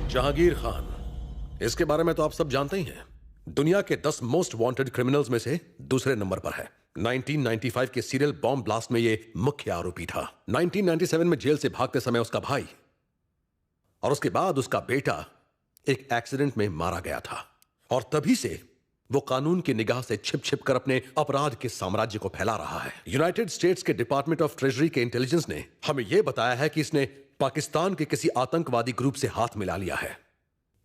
जहांगीर खान, इसके बारे में तो आप सब जानते ही हैं। दुनिया के 10 मोस्ट वांटेड क्रिमिनल्स में से दूसरे नंबर पर है। 1995 के सीरियल बॉम्ब ब्लास्ट में ये मुख्य आरोपी था। 1997 में जेल से भागते समय उसका भाई और उसके बाद उसका बेटा एक एक्सीडेंट में मारा गया था, और तभी से वो कानून की निगाह से छिप छिप कर अपने अपराध के साम्राज्य को फैला रहा है। यूनाइटेड स्टेट्स के डिपार्टमेंट ऑफ ट्रेजरी के इंटेलिजेंस ने हमें यह बताया है कि इसने पाकिस्तान के किसी आतंकवादी ग्रुप से हाथ मिला लिया है।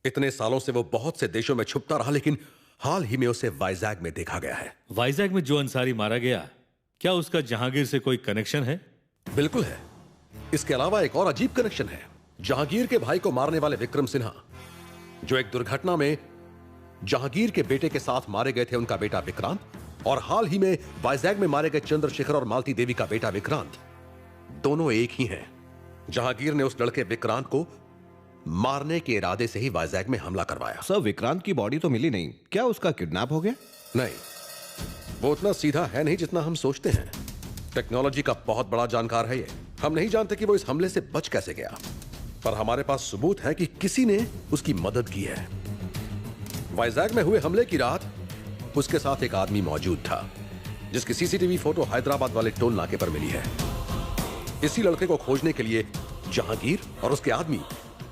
इतने सालों से वो बहुत से देशों में छुपता रहा, लेकिन हाल ही में उसे वाइजैग में देखा गया है। वाइजैग में जो अंसारी मारा गया, क्या उसका जहांगीर से कोई कनेक्शन है? बिल्कुल है। इसके अलावा एक और अजीब कनेक्शन है। जहांगीर के भाई को मारने वाले विक्रम सिन्हा, जो एक दुर्घटना में जहांगीर के बेटे के साथ मारे गए थे, उनका बेटा विक्रांत, और हाल ही में वाइजैग में मारे गए चंद्रशेखर और मालती देवी का बेटा विक्रांत, दोनों एक ही हैं। जहांगीर ने उस लड़के विक्रांत को मारने के इरादे से ही वाइजैग में हमला करवाया। सर, विक्रांत की बॉडी तो मिली नहीं, क्या उसका किडनैप हो गया? नहीं, वो उतना सीधा है नहीं जितना हम सोचते हैं। टेक्नोलॉजी का बहुत बड़ा जानकार है ये। हम नहीं जानते कि वो इस हमले से बच कैसे गया, पर हमारे पास सबूत है कि किसी ने उसकी मदद की है। वाइजैग में हुए हमले की रात उसके साथ एक आदमी मौजूद था, जिसकी सीसीटीवी फोटो हैदराबाद वाले टोल नाके पर मिली है। इसी लड़के को खोजने के लिए जहांगीर और उसके आदमी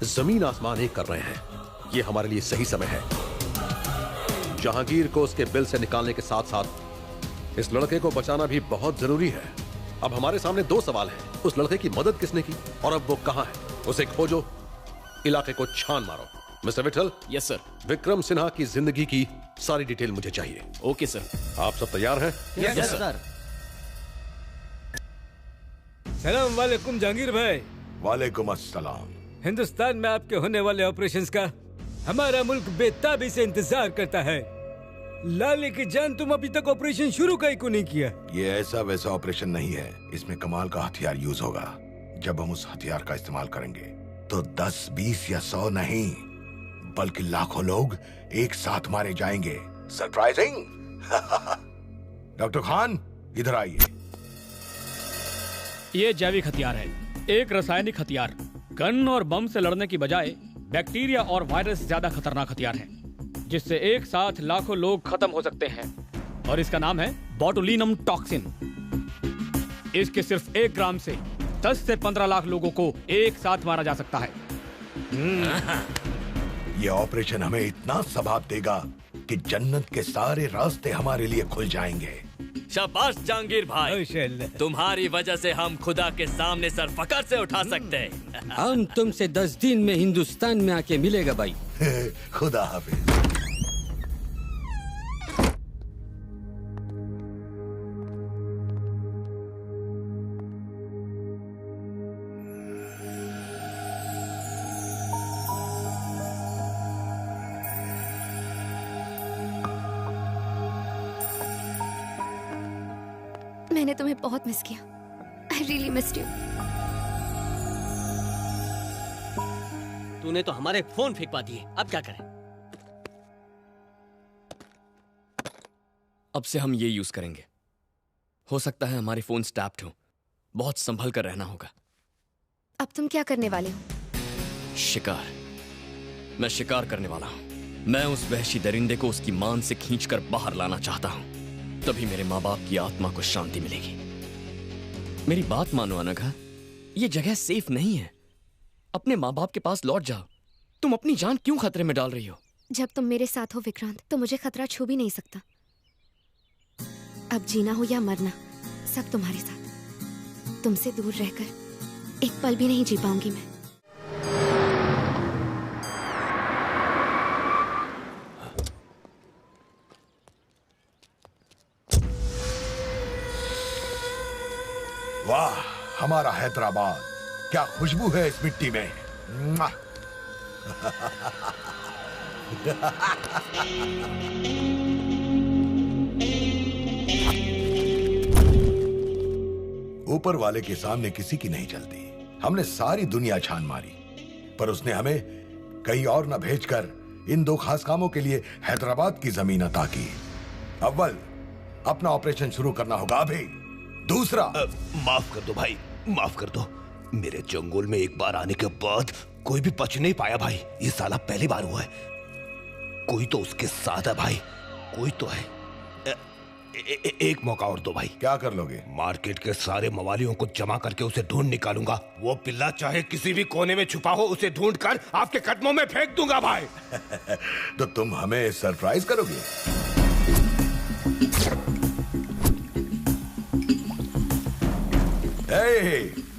जमीन आसमान एक कर रहे हैं। यह हमारे लिए सही समय है। जहांगीर को उसके बिल से निकालने के साथ साथ इस लड़के को बचाना भी बहुत जरूरी है। अब हमारे सामने दो सवाल हैं। उस लड़के की मदद किसने की और अब वो कहां है? उसे खोजो, इलाके को छान मारो। Mister Vithal. Yes sir. Vikram Sinha की जिंदगी की सारी डिटेल मुझे चाहिए। Okay sir. आप सब तैयार हैं? Yes sir. सलाम वालेकुम जहांगीर भाई। वालेकुम अस्सलाम। हिंदुस्तान में आपके होने वाले ऑपरेशंस का हमारा मुल्क बेताबी से इंतजार करता है। लाले की जान, तुम अभी तक ऑपरेशन शुरू का ही को नहीं किया। ये ऐसा वैसा ऑपरेशन नहीं है। इसमें कमाल का हथियार यूज होगा। जब हम उस हथियार का इस्तेमाल करेंगे तो 10, 20 या 100 नहीं, बल्कि लाखों लोग एक साथ मारे जाएंगे। सरप्राइजिंग। डॉक्टर खान, इधर आइए। ये जैविक हथियार है, एक रासायनिक हथियार। गन और बम से लड़ने की बजाय बैक्टीरिया और वायरस ज्यादा खतरनाक हथियार है, जिससे एक साथ लाखों लोग खत्म हो सकते हैं। और इसका नाम है बोटुलिनम टॉक्सिन। इसके सिर्फ 1 ग्राम से 10 से 15 लाख लोगों को एक साथ मारा जा सकता है। ये ऑपरेशन हमें इतना सवाब देगा कि जन्नत के सारे रास्ते हमारे लिए खुल जाएंगे। शाबाश जहांगीर भाई, तुम्हारी वजह से हम खुदा के सामने सर फकर से उठा सकते हैं। हम तुमसे 10 दिन में हिंदुस्तान में आके मिलेगा भाई। खुदा हाफिज। मैंने तुम्हें बहुत मिस किया। I really missed you. तूने तो हमारे फोन फेंकवा दिए, अब क्या करें? अब से हम ये यूज करेंगे। हो सकता है हमारे फोन टैप्ड हो, बहुत संभल कर रहना होगा। अब तुम क्या करने वाले हो? शिकार। मैं शिकार करने वाला हूं। मैं उस वहशी दरिंदे को उसकी मान से खींचकर बाहर लाना चाहता हूं। तभी मेरे माँ बाप की आत्मा को शांति मिलेगी। मेरी बात मानो अनघा, ये जगह सेफ नहीं है। अपने माँ बाप के पास लौट जाओ। तुम अपनी जान क्यों खतरे में डाल रही हो? जब तुम मेरे साथ हो विक्रांत, तो मुझे खतरा छू भी नहीं सकता। अब जीना हो या मरना, सब तुम्हारे साथ। तुमसे दूर रहकर एक पल भी नहीं जी पाऊंगी मैं। वाह, हमारा हैदराबाद, क्या खुशबू है इस मिट्टी में। ऊपर वाले के सामने किसी की नहीं चलती। हमने सारी दुनिया छान मारी, पर उसने हमें कहीं और न भेजकर इन 2 खास कामों के लिए हैदराबाद की जमीन अता की। अव्वल, अपना ऑपरेशन शुरू करना होगा अभी। दूसरा, माफ कर दो भाई, माफ कर दो। मेरे जंगल में एक बार आने के बाद कोई भी बच नहीं पाया भाई। ये साला पहली बार हुआ है। कोई तो उसके साथ है भाई, कोई तो है। एक मौका और दो भाई। क्या कर लोगे? मार्केट के सारे मवालियों को जमा करके उसे ढूंढ निकालूंगा। वो पिल्ला चाहे किसी भी कोने में छुपा हो, उसे ढूंढ कर आपके कदमों में फेंक दूंगा भाई। तो तुम हमें सरप्राइज करोगे?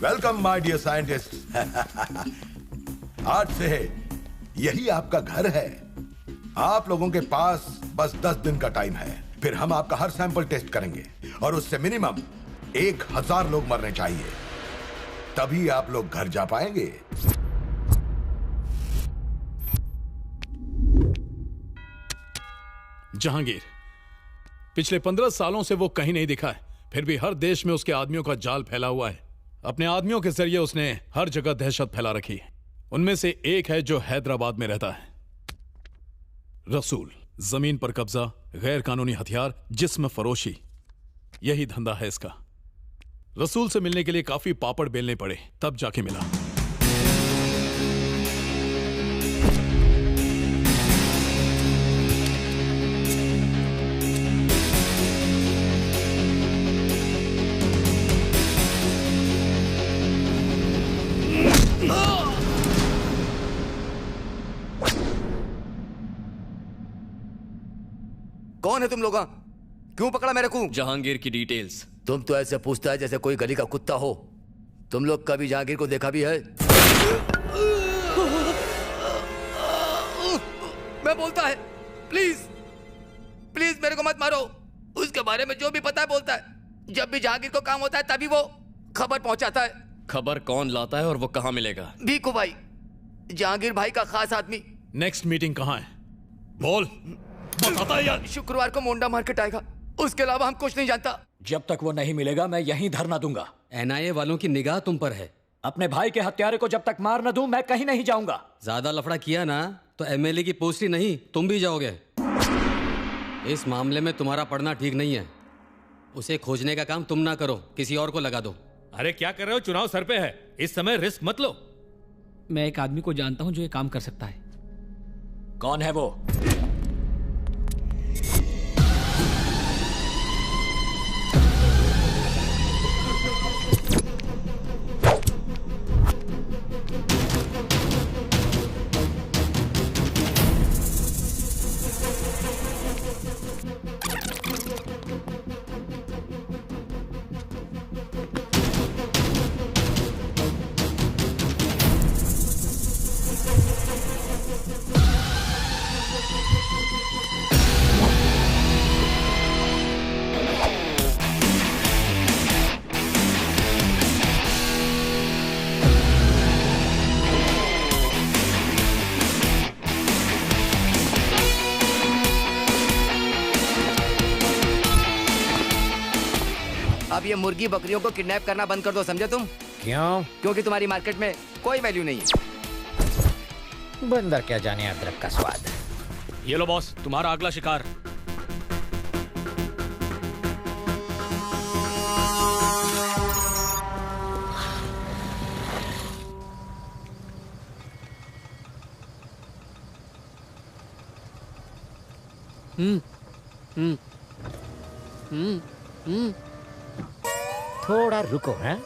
Welcome my dear scientist. आज से यही आपका घर है। आप लोगों के पास बस 10 दिन का टाइम है। फिर हम आपका हर सैंपल टेस्ट करेंगे और उससे मिनिमम 1000 लोग मरने चाहिए, तभी आप लोग घर जा पाएंगे। जहांगीर, पिछले 15 सालों से वो कहीं नहीं दिखा है, फिर भी हर देश में उसके आदमियों का जाल फैला हुआ है। अपने आदमियों के जरिए उसने हर जगह दहशत फैला रखी है। उनमें से एक है जो हैदराबाद में रहता है, रसूल। जमीन पर कब्जा, गैर कानूनी हथियार, जिस्म फरोशी, यही धंधा है इसका। रसूल से मिलने के लिए काफी पापड़ बेलने पड़े, तब जाके मिला। कौन है तुम लोग? क्यों पकड़ा मेरे को? जहांगीर की डिटेल्स। तुम तो ऐसे पूछता है जैसे कोई गली का कुत्ता हो। तुम लोग कभी जहांगीर को देखा भी है? मैं बोलता है, प्लीज प्लीज मेरे को मत मारो। उसके बारे में जो भी पता है बोलता है। जब भी जहांगीर को काम होता है तभी वो खबर पहुंचाता है। खबर कौन लाता है और वो कहाँ मिलेगा? भीखू भाई, जहांगीर भाई का खास आदमी। नेक्स्ट मीटिंग कहाँ है? बोल। बताता है यार। शुक्रवार को मोंडा मार्केट आएगा, उसके अलावा हम कुछ नहीं जानता। जब तक वो नहीं मिलेगा मैं यहीं धरना दूंगा। एनआईए वालों की निगाह तुम पर है। अपने भाई के हत्यारे को जब तक मार न दूं मैं कहीं नहीं जाऊंगा। ज्यादा लफड़ा किया ना तो एमएलए की पोस्ट ही नहीं तुम भी जाओगे। इस मामले में तुम्हारा पढ़ना ठीक नहीं है। उसे खोजने का काम तुम ना करो, किसी और को लगा दो। अरे क्या कर रहे हो? चुनाव सर पे है, इस समय रिस्क मत लो। मैं एक आदमी को जानता हूं जो ये काम कर सकता है। कौन है वो? अब ये मुर्गी बकरियों को किडनैप करना बंद कर दो, समझे तुम? क्यों? क्योंकि तुम्हारी मार्केट में कोई वैल्यू नहीं है। बंदर क्या जाने अदरक का स्वाद। ये लो बॉस, तुम्हारा अगला शिकार। थोड़ा रुको। हैं?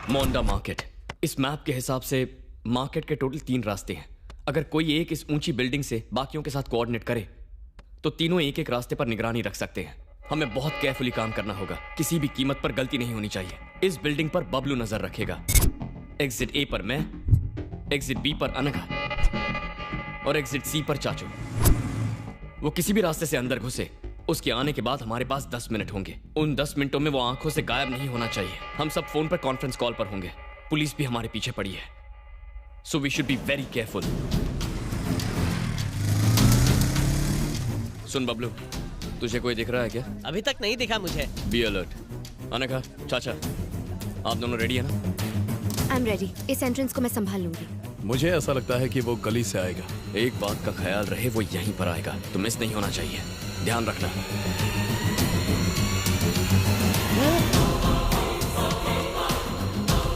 मोंडा मार्केट। इस मैप के हिसाब से मार्केट के टोटल 3 रास्ते हैं। अगर कोई एक इस ऊंची बिल्डिंग से बाकियों के साथ कोऑर्डिनेट करे तो तीनों एक एक रास्ते पर निगरानी रख सकते हैं। हमें बहुत केयरफुली काम करना होगा, किसी भी कीमत पर गलती नहीं होनी चाहिए। इस बिल्डिंग पर बबलू नजर रखेगा, एग्जिट ए पर मैं, एग्जिट बी पर अनघा और एग्जिट सी पर चाचू। वो किसी भी रास्ते से अंदर घुसे, उसके आने के बाद हमारे पास 10 मिनट होंगे। उन 10 मिनटों में वो आंखों से गायब नहीं होना चाहिए। हम सब फोन पर कॉन्फ्रेंस कॉल पर होंगे। पुलिस भी हमारे पीछे पड़ी है, so we should be very careful. सुन बबलू, तुझे कोई दिख रहा है क्या? अभी तक नहीं दिखा मुझे। Be alert. अनघा, चाचा, आप दोनों रेडी है ना? I am ready. इस एंट्रेंस को मैं संभाल लूंगी। मुझे ऐसा लगता है कि वो गली से आएगा। एक बात का ख्याल रहे, वो यहीं पर आएगा, तो मिस नहीं होना चाहिए। ध्यान रखना।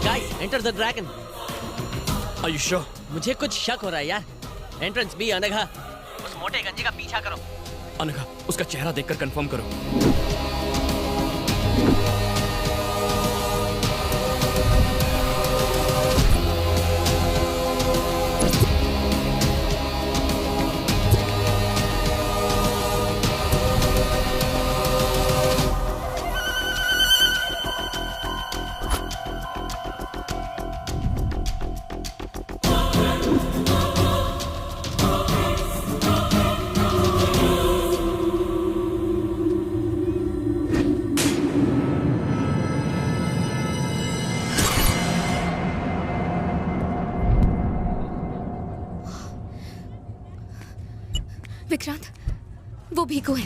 Guys, enter the dragon. Are you sure? मुझे कुछ शक हो रहा है यार। Entrance be Anagha. उस मोटे गंजे का पीछा करो। अनघा, उसका चेहरा देखकर कंफर्म करो। विक्रांत, वो भीखू है,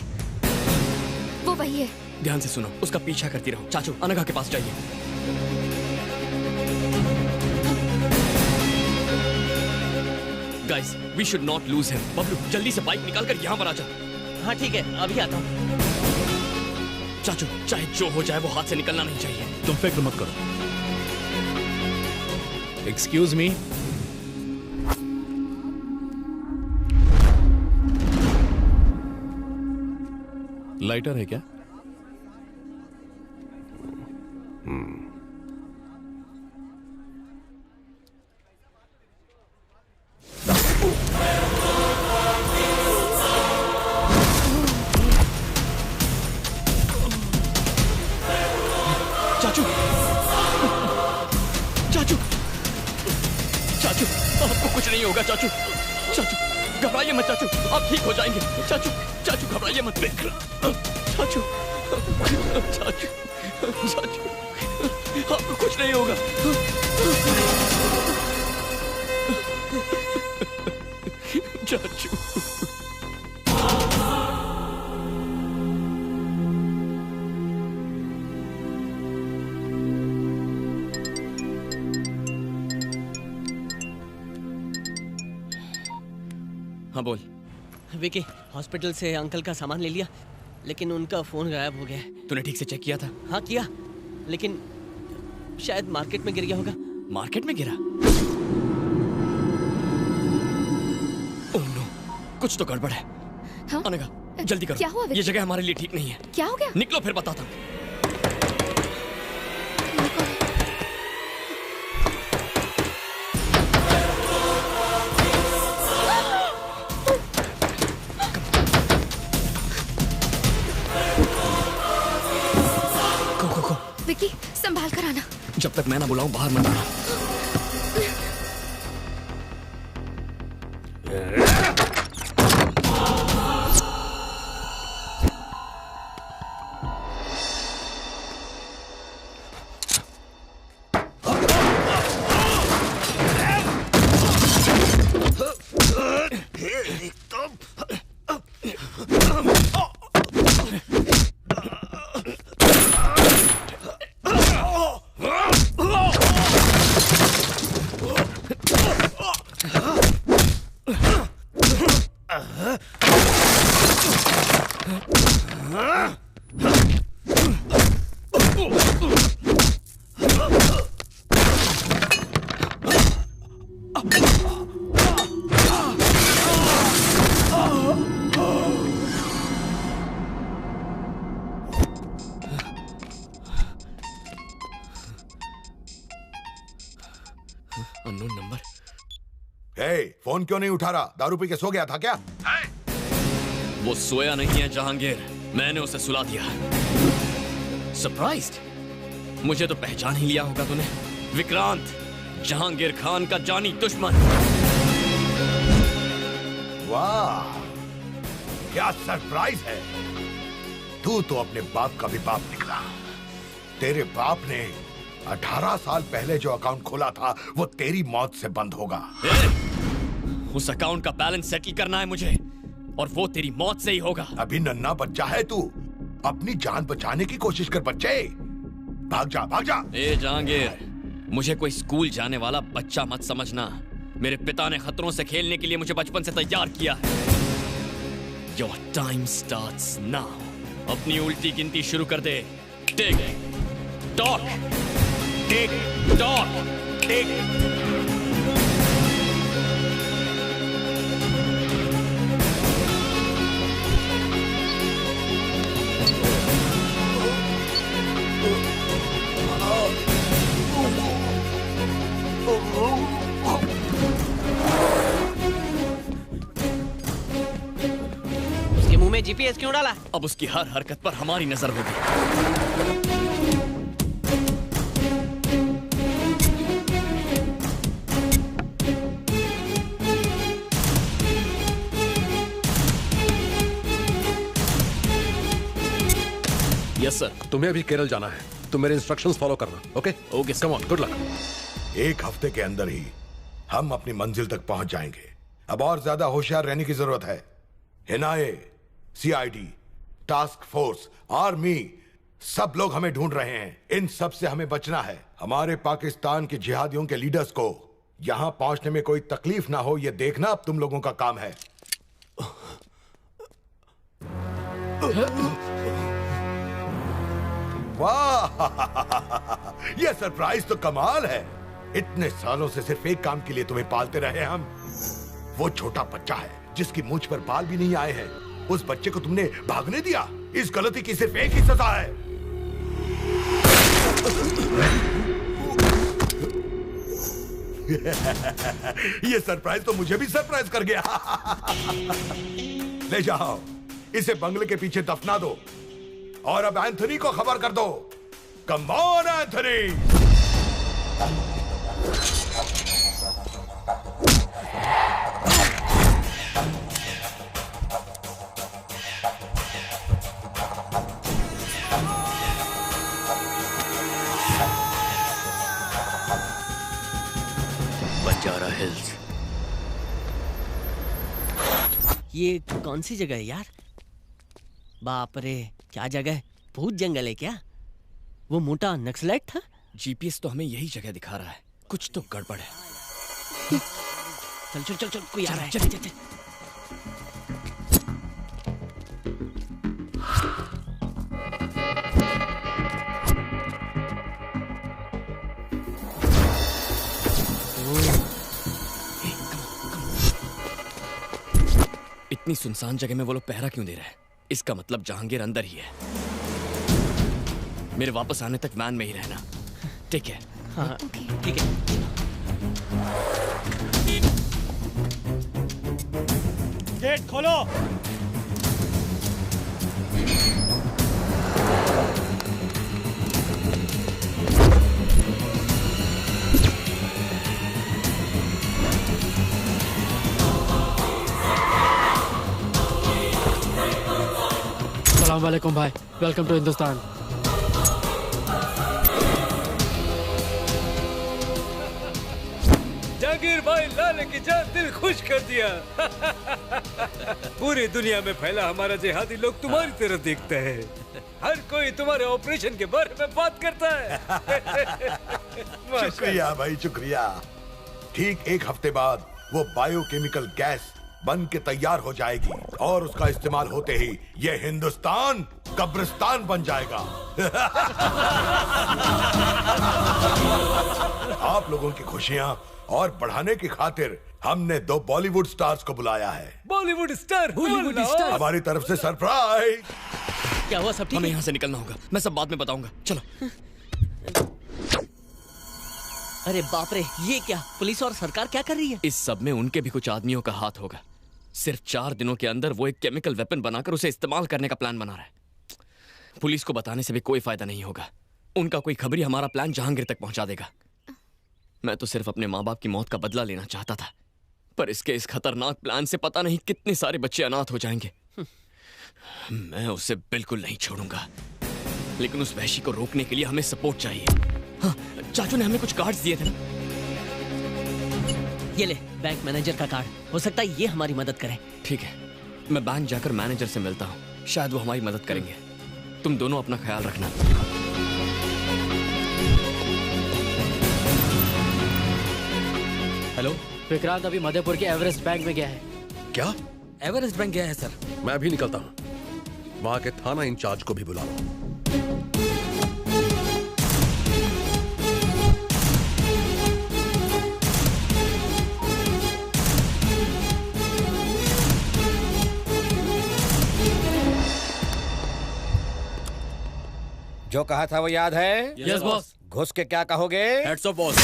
वो वही है। ध्यान से सुनो, उसका पीछा करती रहो। चाचू, अनघा के पास जाइए। Guys, we should not lose him. Bablu, जल्दी से बाइक निकाल कर यहाँ पर आ जा। हाँ ठीक है, अभी आता हूँ। चाचू, चाहे जो हो जाए वो हाथ से निकलना नहीं चाहिए। तुम फिक्र मत करो। Excuse me. लाइटर है क्या? चाचू, चाचू, चाचू, आपको कुछ नहीं होगा चाचू। चाचू, घबराइए मत चाचू, आप ठीक हो जाएंगे। चाचू, चाचू घबराइए मत। चाचू, चाचू, चाचू, आपको कुछ नहीं होगा। चाचू, हाँ बोल। विकी, हॉस्पिटल से अंकल का सामान ले लिया, लेकिन उनका फोन गायब हो गया है। तूने ठीक से चेक किया था? हाँ किया, लेकिन शायद मार्केट में गिर गया होगा। मार्केट में गिरा? ओह नो, कुछ तो गड़बड़ है। हाँ? अनघा, जल्दी करो। क्या हुआ? ये जगह हमारे लिए ठीक नहीं है। क्या हो गया? निकलो फिर बताता हूँ। विकी, संभाल कर आना। जब तक मैं ना बुलाऊं बाहर मत आना। फोन क्यों नहीं उठा रहा? दारू पी के सो गया था क्या? वो सोया नहीं है जहांगीर, मैंने उसे सुला दिया। सरप्राइज्ड? मुझे तो पहचान ही लिया होगा तूने। विक्रांत, जहांगीर खान का जानी दुश्मन। वाह, क्या सरप्राइज है। तू तो अपने बाप का भी बाप निकला। तेरे बाप ने 18 साल पहले जो अकाउंट खोला था वो तेरी मौत से बंद होगा। उस अकाउंट का बैलेंस सेटल करना है मुझे, और वो तेरी मौत से ही होगा। अभी नन्हा बच्चा है तू, अपनी जान बचाने की कोशिश कर बच्चे। भाग जा, भाग जा। ए जहांगीर, मुझे कोई स्कूल जाने वाला बच्चा मत समझना। मेरे पिता ने खतरों से खेलने के लिए मुझे बचपन से तैयार किया है। Your time starts now. अपनी उल्टी गिनती शुरू कर दे। टिक टॉक, टिक टॉक, टिक। उसके मुंह में जीपीएस क्यों डाला? अब उसकी हर हरकत पर हमारी नजर होगी। Yes sir. तुम्हें अभी केरल जाना है, तुम मेरे इंस्ट्रक्शंस फॉलो करना। Okay okay, come on, good luck. एक हफ्ते के अंदर ही हम अपनी मंजिल तक पहुंच जाएंगे। अब और ज्यादा होशियार रहने की जरूरत है। NIA, CID, task force, army, सब लोग हमें ढूंढ रहे हैं। इन सब से हमें बचना है। हमारे पाकिस्तान के जिहादियों के लीडर्स को यहां पहुंचने में कोई तकलीफ ना हो, यह देखना अब तुम लोगों का काम है। वाह, यह सरप्राइज तो कमाल है। इतने सालों से सिर्फ एक काम के लिए तुम्हें पालते रहे हम। वो छोटा बच्चा है जिसकी मूंछ पर बाल भी नहीं आए हैं। उस बच्चे को तुमने भागने दिया। इस गलती की सिर्फ एक ही सजा है। ये सरप्राइज तो मुझे भी सरप्राइज कर गया। ले जाओ, इसे बंगले के पीछे दफना दो और अब एंथनी को खबर कर दो। Come on Anthony. Banjara hills. ये कौन सी जगह है यार? बाप रे, क्या जगह है? भूत जंगल है क्या? वो मोटा नक्सलाइट था? जीपीएस तो हमें यही जगह दिखा रहा है। कुछ तो गड़बड़ है। चल चल चल चल, कोई आ रहा है। चल चल चल। इतनी सुनसान जगह में वो लोग पहरा क्यों दे रहे हैं? इसका मतलब जहांगीर अंदर ही है। मेरे वापस आने तक वैन में ही रहना, ठीक है? हाँ ठीक है। गेट खोलो। अस्सलाम वालेकुम भाई, वेलकम टू हिंदुस्तान। जहांगीर भाई लाले की जान दिल खुश कर दिया। पूरी दुनिया में फैला हमारा जिहादी लोग तुम्हारी तरफ देखता है। हर कोई तुम्हारे ऑपरेशन के बारे में बात करता है। शुक्रिया भाई, शुक्रिया। ठीक एक हफ्ते बाद वो बायोकेमिकल गैस बन के तैयार हो जाएगी और उसका इस्तेमाल होते ही ये हिंदुस्तान कब्रिस्तान बन जाएगा। आप लोगों की खुशियां और बढ़ाने की खातिर हमने 2 बॉलीवुड स्टार्स को बुलाया है। Bollywood star, Bollywood star. हमारी तरफ से सरप्राइज। क्या हुआ? सब ठीक है? हमें यहाँ से निकलना होगा। मैं सब बाद में बताऊंगा। चलो। अरे बाप रे, ये क्या? पुलिस और सरकार क्या कर रही है? इस सब में उनके भी कुछ आदमियों का हाथ होगा। सिर्फ 4 दिनों के अंदर वो एक केमिकल वेपन बनाकर उसे इस्तेमाल करने का प्लान बना रहा है। पुलिस को बताने से भी कोई फायदा नहीं होगा। उनका कोई खबरी हमारा प्लान जहांगीर तक पहुंचा देगा। मैं तो सिर्फ अपने माँ बाप की मौत का बदला लेना चाहता था, पर इसके इस खतरनाक प्लान से पता नहीं कितने सारे बच्चे अनाथ हो जाएंगे। मैं उसे बिल्कुल नहीं छोड़ूंगा, लेकिन उस वहशी को रोकने के लिए हमें सपोर्ट चाहिए। हाँ, चाचू ने हमें कुछ कार्ड्स दिए थे ना? ये ले, बैंक मैनेजर का कार्ड। हो सकता है ये हमारी मदद करे। ठीक है, मैं बैंक जाकर मैनेजर से मिलता हूँ। शायद वो हमारी मदद करेंगे। तुम दोनों अपना ख्याल रखना। हेलो, विक्रांत अभी मधेपुर के एवरेस्ट बैंक में गया है। क्या? एवरेस्ट बैंक गया है सर। मैं भी निकलता हूँ। वहां के थाना इंचार्ज को भी बुला लो। जो कहा था वो याद है? Yes boss. घुस के क्या कहोगे? Heads of boss.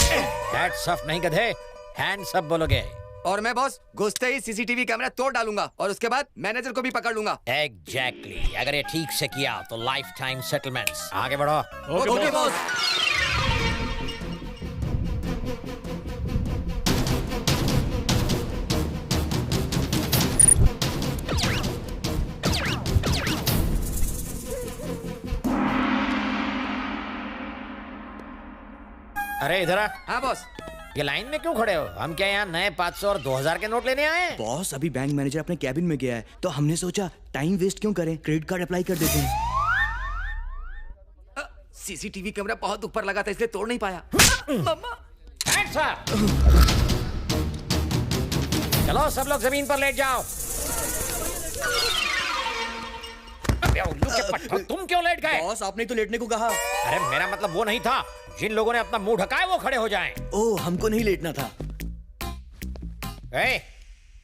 Heads of नहीं गधे, हैंड्स अप बोलोगे। और मैं बॉस घुसते ही सीसीटीवी कैमरा तोड़ डालूंगा और उसके बाद मैनेजर को भी पकड़ लूंगा। एग्जैक्टली। अगर ये ठीक से किया तो लाइफ टाइम सेटलमेंट्स। आगे बढ़ो। Okay boss. अरे इधर आ। हाँ बॉस। ये लाइन में क्यों खड़े हो? हम क्या यहाँ नए 500 और 2000 के नोट लेने आए हैं? बॉस अभी बैंक मैनेजर अपने कैबिन में गया है तो हमने सोचा टाइम वेस्ट क्यों करें, क्रेडिट कार्ड अप्लाई कर देते हैं। सीसीटीवी कैमरा बहुत ऊपर लगा था इसलिए तोड़ नहीं पाया। मम्मा चलो सब लोग जमीन पर लेट जाओ। उल्लू के पट्टो, तुम क्यों लेट गए? बॉस आपने तो लेटने को कहा। अरे मेरा मतलब वो नहीं था, जिन लोगों ने अपना मुंह ढका है वो खड़े हो जाएं। ओह हमको नहीं लेटना था।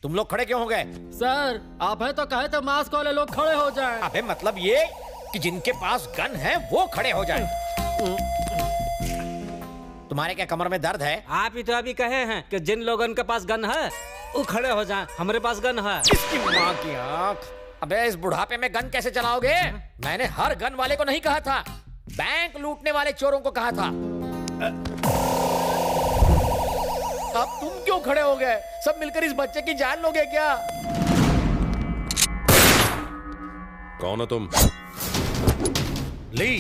तुम लोग खड़े क्यों हो गए? सर आप है तो कहे तो मास्क वाले लोग खड़े हो जाएं। अबे मतलब ये कि जिनके पास गन है वो खड़े हो जाएं। तुम्हारे क्या कमर में दर्द है? आप ही तो अभी कहे हैं कि जिन लोगों के पास गन है वो खड़े हो जाएं। हमारे पास गन है। इसकी माँ की आँख। अबे इस बुढ़ापे में गन कैसे चलाओगे? मैंने हर गन वाले को नहीं कहा था, बैंक लूटने वाले चोरों को कहा था। अब तुम क्यों खड़े हो गए? सब मिलकर इस बच्चे की जान लोगे क्या? कौन हो तुम? ली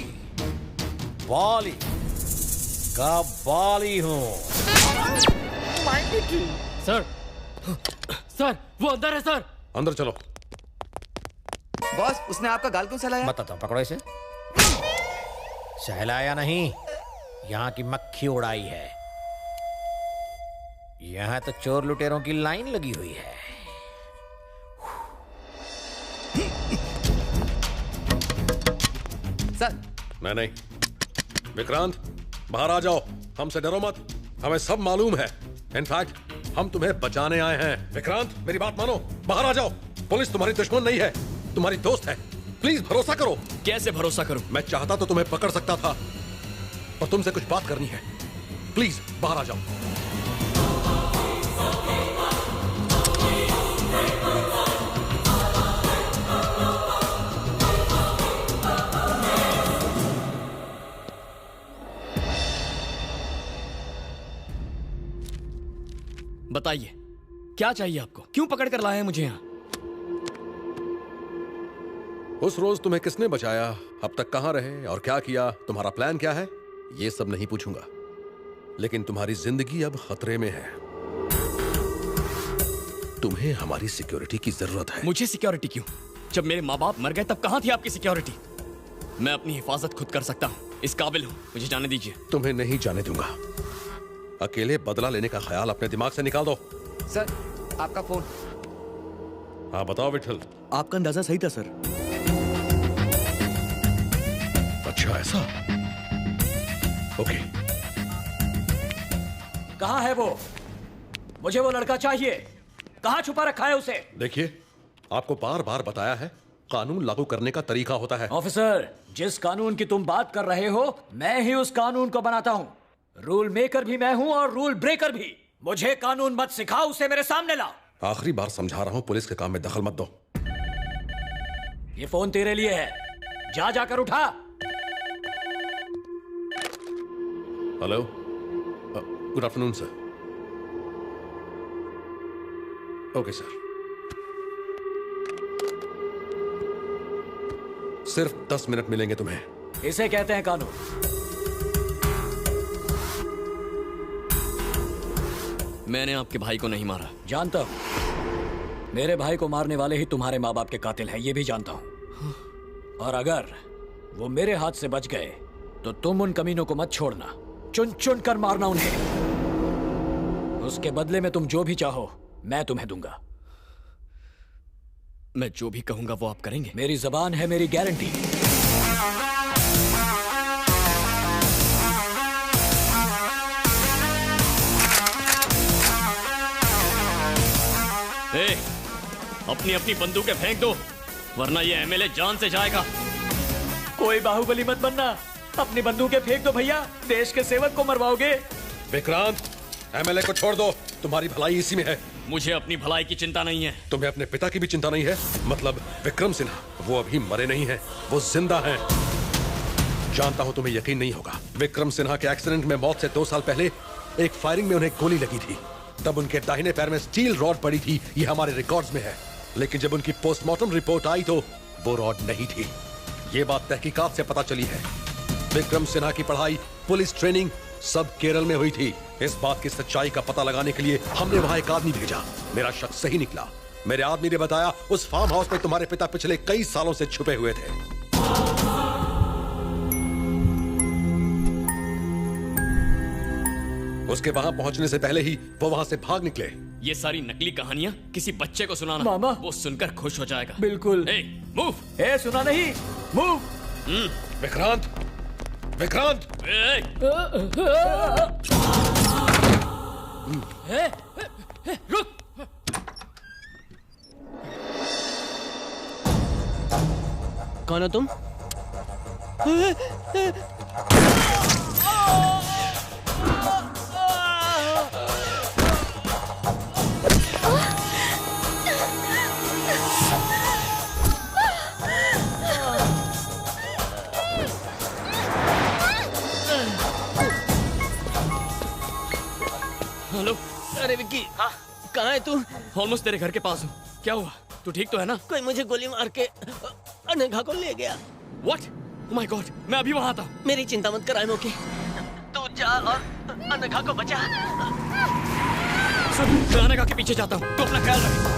बाली का बाली हूँ। सर सर वो अंदर है सर। अंदर चलो। बॉस उसने आपका गाल क्यों सहलाया? बताता हूँ, पकड़ो इसे। सहलाया नहीं, यहाँ की मक्खी उड़ाई है। यहाँ तो चोर लुटेरों की लाइन लगी हुई है। सर मैं नहीं। विक्रांत बाहर आ जाओ, हमसे डरो मत, हमें सब मालूम है। इनफैक्ट हम तुम्हें बचाने आए हैं। विक्रांत मेरी बात मानो, बाहर आ जाओ। पुलिस तुम्हारी दुश्मन नहीं है, तुम्हारी दोस्त है। प्लीज भरोसा करो। कैसे भरोसा करूं? मैं चाहता तो तुम्हें पकड़ सकता था, पर तुमसे कुछ बात करनी है। प्लीज बाहर आ जाओ। बताइए क्या चाहिए आपको? क्यों पकड़ कर लाए हैं मुझे यहाँ? उस रोज तुम्हें किसने बचाया, अब तक कहां रहे और क्या किया, तुम्हारा प्लान क्या है, ये सब नहीं पूछूंगा। लेकिन तुम्हारी जिंदगी अब खतरे में है। तुम्हें हमारी सिक्योरिटी की जरूरत है। मुझे सिक्योरिटी क्यों? जब मेरे माँ बाप मर गए तब कहां थी आपकी सिक्योरिटी? मैं अपनी हिफाजत खुद कर सकता हूँ, इस काबिल हूँ, मुझे जाने दीजिए। तुम्हें नहीं जाने दूंगा। अकेले बदला लेने का ख्याल अपने दिमाग से निकाल दो। सर आपका फोन। हाँ बताओ विठल। आपका अंदाजा सही था सर। अच्छा ऐसा? ओके। कहाँ है वो? मुझे वो लड़का चाहिए। कहाँ छुपा रखा है उसे? देखिए आपको बार बार बताया है, कानून लागू करने का तरीका होता है। ऑफिसर, जिस कानून की तुम बात कर रहे हो मैं ही उस कानून को बनाता हूँ। रूल मेकर भी मैं हूँ और रूल ब्रेकर भी। मुझे कानून मत सिखाओ, उसे मेरे सामने ला। आखिरी बार समझा रहा हूँ, पुलिस के काम में दखल मत दो। ये फोन तेरे लिए है, जा जाकर उठा। Hello, good afternoon sir. Okay sir. सिर्फ 10 मिनट मिलेंगे तुम्हें। इसे कहते हैं कानून। मैंने आपके भाई को नहीं मारा। जानता हूं, मेरे भाई को मारने वाले ही तुम्हारे माँ बाप के कातिल हैं, ये भी जानता हूं। और अगर वो मेरे हाथ से बच गए तो तुम उन कमीनों को मत छोड़ना, चुन चुन कर मारना उन्हें। उसके बदले में तुम जो भी चाहो मैं तुम्हें दूंगा। मैं जो भी कहूंगा वो आप करेंगे? मेरी जबान है मेरी गारंटी। अपनी अपनी बंदूकें फेंक दो, वरना ये एमएलए जान से जाएगा। कोई बाहुबली मत बनना, अपनी बंदूकें फेंक दो भैया, देश के सेवक को मरवाओगे। विक्रांत, एमएलए को छोड़ दो, तुम्हारी भलाई इसी में है। मुझे अपनी भलाई की चिंता नहीं है। तुम्हें अपने पिता की भी चिंता नहीं है? मतलब विक्रम सिन्हा, वो अभी मरे नहीं हैं, वो जिंदा हैं। जानता हूं तुम्हें यकीन नहीं होगा, विक्रम सिन्हा के एक्सीडेंट में मौत से 2 साल पहले एक फायरिंग में उन्हें गोली लगी थी। तब उनके दाहिने पैर में स्टील रॉड पड़ी थी, ये हमारे रिकॉर्ड्स में है। लेकिन जब उनकी पोस्टमार्टम रिपोर्ट आई तो वो रॉड नहीं थी। ये बात तहकीकात से पता चली है। विक्रम सिन्हा की पढ़ाई, पुलिस ट्रेनिंग सब केरल में हुई थी। इस बात की सच्चाई का पता लगाने के लिए हमने वहां एक आदमी भेजा। मेरा शक सही निकला। मेरे आदमी ने बताया उस फार्म हाउस में तुम्हारे पिता पिछले कई सालों से छुपे हुए थे। उसके वहां पहुंचने से पहले ही वो वहां से भाग निकले। ये सारी नकली कहानियां किसी बच्चे को सुनाना, मामा। वो सुनकर खुश हो जाएगा। बिल्कुल। मूव। सुना नहीं, मूव। विक्रांत, विक्रांत। रुक। कौन हो तुम? हेलो। अरे विक्की, हाँ कहाँ है तू? ऑलमोस्ट तेरे घर के पास हूँ। क्या हुआ? तू ठीक तो है ना? कोई मुझे गोली मार के अनघा को ले गया। What? Oh my God, मैं अभी वहाँ आता हूँ। मेरी चिंता मत कर मोके। तू जा और अनघा को बचा। सुन, मैं अनघा के पीछे जाता हूँ। तू अपना ख्याल रख।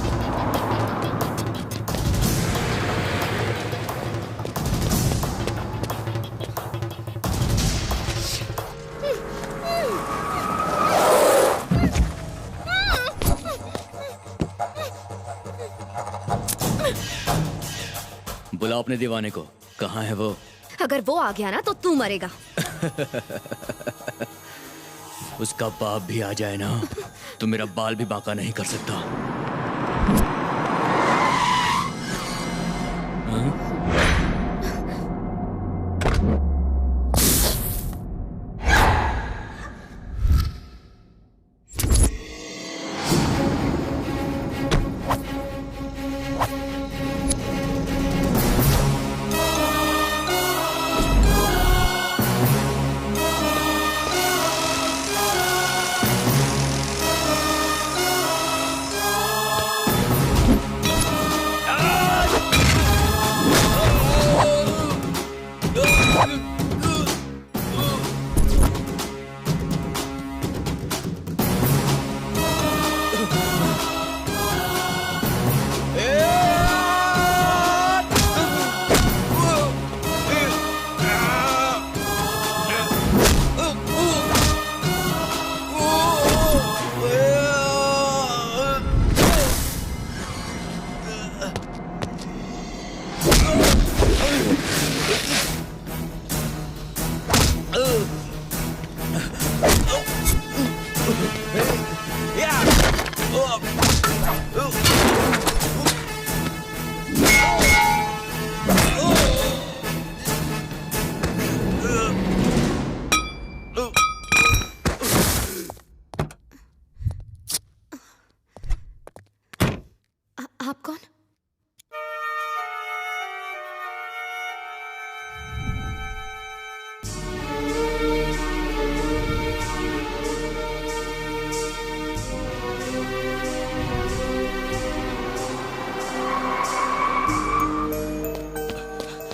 बुलाओ अपने दीवाने को। कहाँ है वो? अगर वो आ गया ना तो तू मरेगा। उसका बाप भी आ जाए ना तो मेरा बाल भी बांका नहीं कर सकता। हाँ? आप कौन?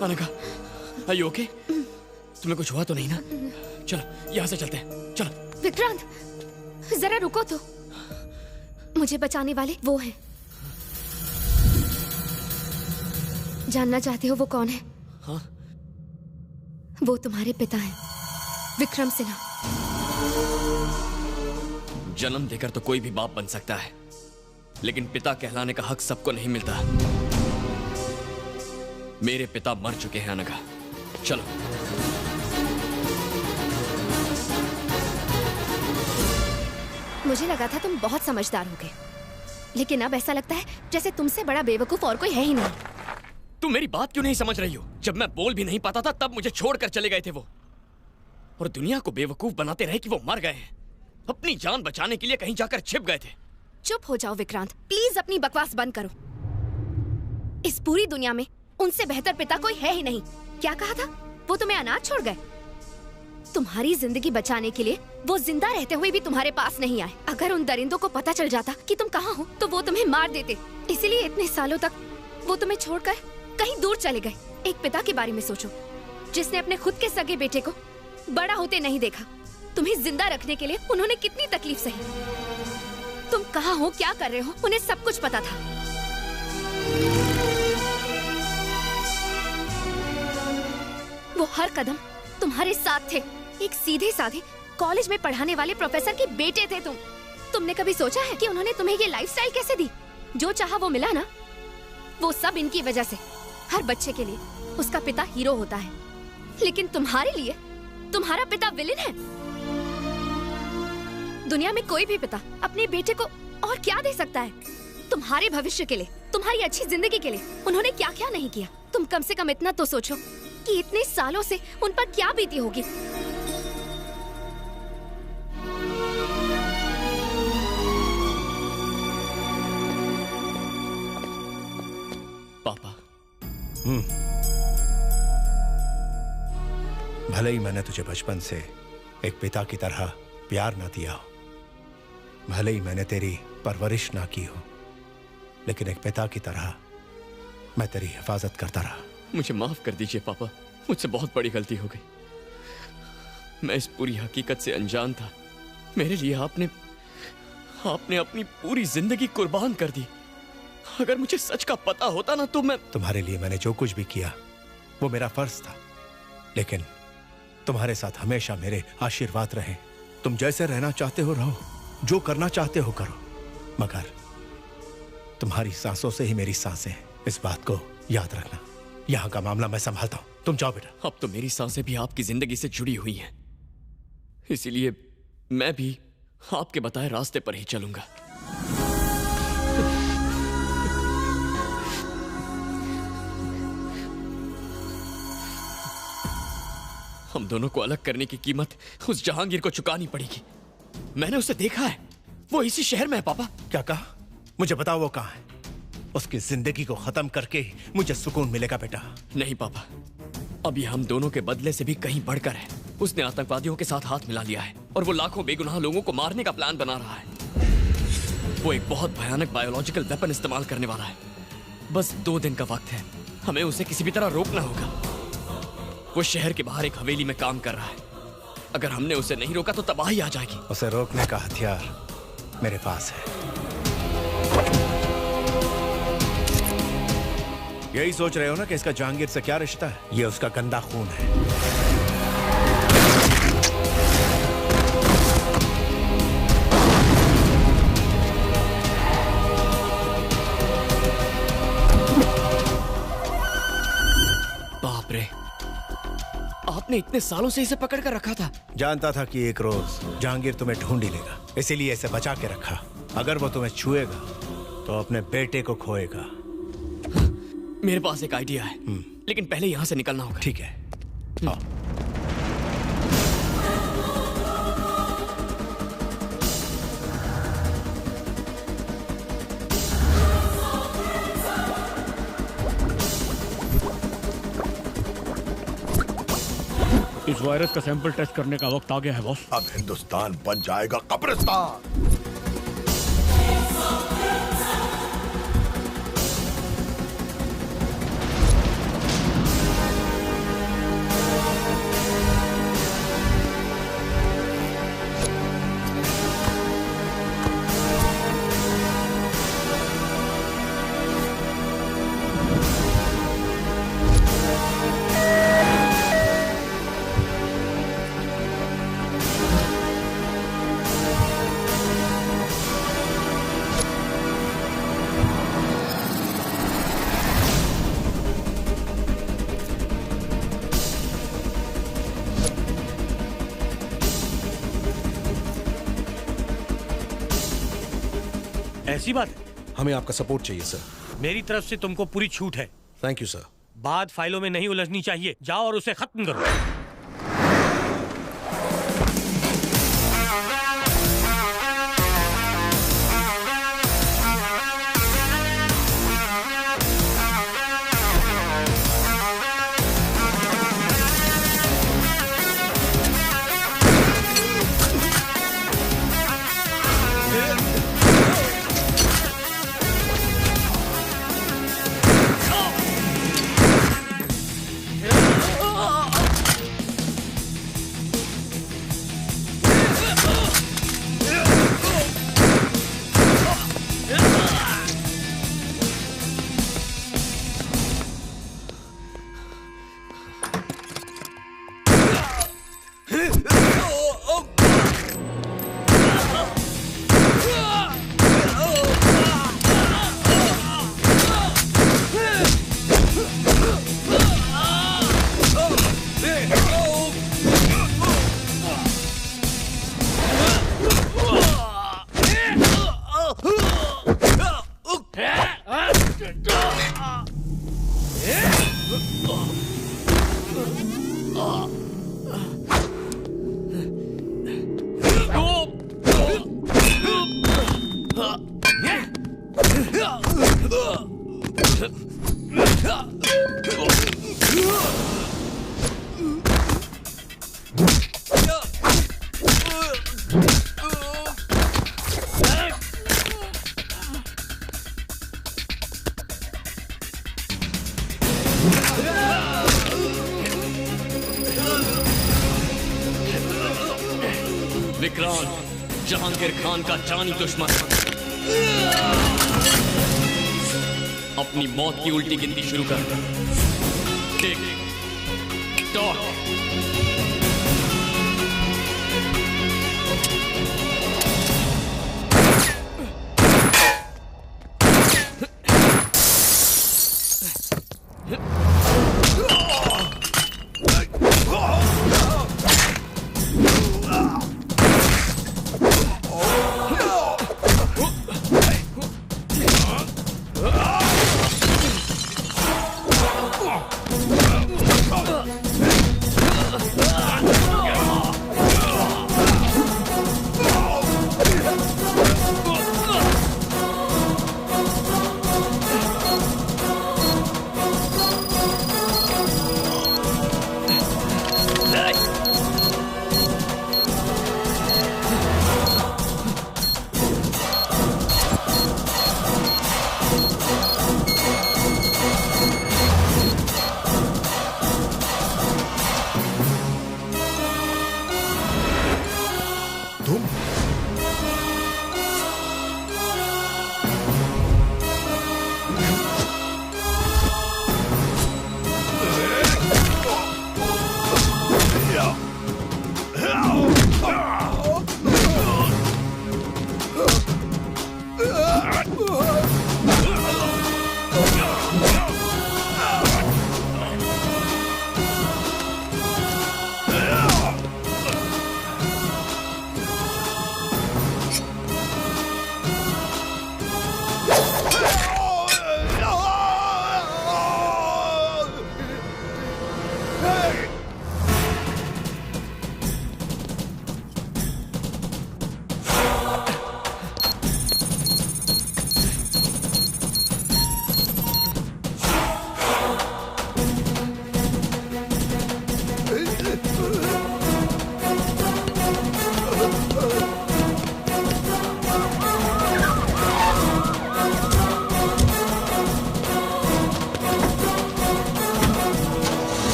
Anagha, are you okay? तुम्हें कुछ हुआ तो नहीं ना? चलो यहाँ से चलते हैं। चलो। विक्रांत, जरा रुको तो। मुझे बचाने वाले वो हैं। जानना चाहते हो वो कौन है? हाँ? वो तुम्हारे पिता हैं, विक्रम सिन्हा। जन्म देकर तो कोई भी बाप बन सकता है, लेकिन पिता कहलाने का हक सबको नहीं मिलता। मेरे पिता मर चुके हैं अनघा। चलो। मुझे लगा था तुम बहुत समझदार होगे, लेकिन अब ऐसा लगता है जैसे तुमसे बड़ा बेवकूफ और कोई है ही नहीं। तुम मेरी बात क्यों नहीं समझ रही हो? जब मैं बोल भी नहीं पाता था तब मुझे छोड़कर चले गए थे वो, और दुनिया को बेवकूफ बनाते रहे कि वो मर गए हैं। अपनी जान बचाने के लिए कहीं जाकर छिप गए थे। चुप हो जाओ विक्रांत, प्लीज अपनी बकवास बंद करो। इस पूरी दुनिया में उनसे बेहतर पिता कोई है ही नहीं। क्या कहा था? वो तुम्हें अनाथ छोड़ गए? तुम्हारी जिंदगी बचाने के लिए वो जिंदा रहते हुए भी तुम्हारे पास नहीं आए। अगर उन दरिंदों को पता चल जाता कि तुम कहाँ हो तो वो तुम्हें मार देते। इसीलिए इतने सालों तक वो तुम्हें छोड़कर कहीं दूर चले गए। एक पिता के बारे में सोचो जिसने अपने खुद के सगे बेटे को बड़ा होते नहीं देखा। तुम्हें जिंदा रखने के लिए उन्होंने कितनी तकलीफ सही। तुम कहाँ हो, क्या कर रहे हो, उन्हें सब कुछ पता था। वो हर कदम तुम्हारे साथ थे। एक सीधे साधे कॉलेज में पढ़ाने वाले प्रोफेसर के बेटे थे तुम। तुमने कभी सोचा है कि उन्होंने तुम्हें ये लाइफस्टाइल कैसे दी? जो चाहा वो मिला ना, वो सब इनकी वजह से। हर बच्चे के लिए उसका पिता हीरो होता है, लेकिन तुम्हारे लिए तुम्हारा पिता विलेन है। दुनिया में कोई भी पिता अपने बेटे को और क्या दे सकता है? तुम्हारे भविष्य के लिए, तुम्हारी अच्छी जिंदगी के लिए उन्होंने क्या क्या नहीं किया। तुम कम से कम इतना तो सोचो कि इतने सालों से उन पर क्या बीती होगी। पापा। भले ही मैंने तुझे बचपन से एक पिता की तरह प्यार ना दिया हो, भले ही मैंने तेरी परवरिश ना की हो, लेकिन एक पिता की तरह मैं तेरी हिफाजत करता रहा। मुझे माफ कर दीजिए पापा, मुझसे बहुत बड़ी गलती हो गई। मैं इस पूरी हकीकत से अनजान था। मेरे लिए आपने अपनी पूरी जिंदगी कुर्बान कर दी। अगर मुझे सच का पता होता ना तो मैं तुम्हारे लिए मैंने जो कुछ भी किया वो मेरा फर्ज था, लेकिन तुम्हारे साथ हमेशा मेरे आशीर्वाद रहे। तुम जैसे रहना चाहते हो रहो, जो करना चाहते हो करो, मगर तुम्हारी सांसों से ही मेरी सांसें हैं। इस बात को याद रखना। यहाँ का मामला मैं संभालता हूँ, तुम जाओ बेटा। अब तो मेरी सांसें भी आपकी जिंदगी से जुड़ी हुई हैं, इसीलिए मैं भी आपके बताए रास्ते पर ही चलूंगा। हम दोनों को अलग करने की कीमत उस जहांगीर को चुकानी पड़ेगी। मैंने उसे देखा है, वो इसी शहर में है। पापा क्या कहा? मुझे बताओ वो कहाँ है? उसकी जिंदगी को खत्म करके ही मुझे सुकून मिलेगा बेटा। नहीं पापा, अभी हम दोनों के बदले से भी कहीं बढ़कर है। उसने आतंकवादियों के साथ हाथ मिला लिया है और वो लाखों बेगुनाह लोगों को मारने का प्लान बना रहा है। वो एक बहुत भयानक बायोलॉजिकल वेपन इस्तेमाल करने वाला है। बस 2 दिन का वक्त है, हमें उसे किसी भी तरह रोकना होगा। वो शहर के बाहर एक हवेली में काम कर रहा है। अगर हमने उसे नहीं रोका तो तबाही आ जाएगी। उसे रोकने का हथियार मेरे पास है। यही सोच रहे हो ना कि इसका जहांगीर से क्या रिश्ता है? ये उसका गंदा खून है। बाप रे, आपने इतने सालों से इसे पकड़ कर रखा था? जानता था कि एक रोज जहांगीर तुम्हें ढूंढ ही लेगा, इसीलिए इसे बचा के रखा। अगर वो तुम्हें छुएगा तो अपने बेटे को खोएगा। मेरे पास एक आइडिया है, लेकिन पहले यहां से निकलना होगा। ठीक है, आओ। इस वायरस का सैंपल टेस्ट करने का वक्त आ गया है बॉस। अब हिंदुस्तान बन जाएगा कब्रिस्तान। ऐसी बात है? हमें आपका सपोर्ट चाहिए सर। मेरी तरफ से तुमको पूरी छूट है। Thank you sir. बात फाइलों में नहीं उलझनी चाहिए। जाओ और उसे खत्म करो। विक्रांत जहांगीर खान का जानी दुश्मन अपनी मौत की उल्टी गिनती शुरू कर। Tick tock.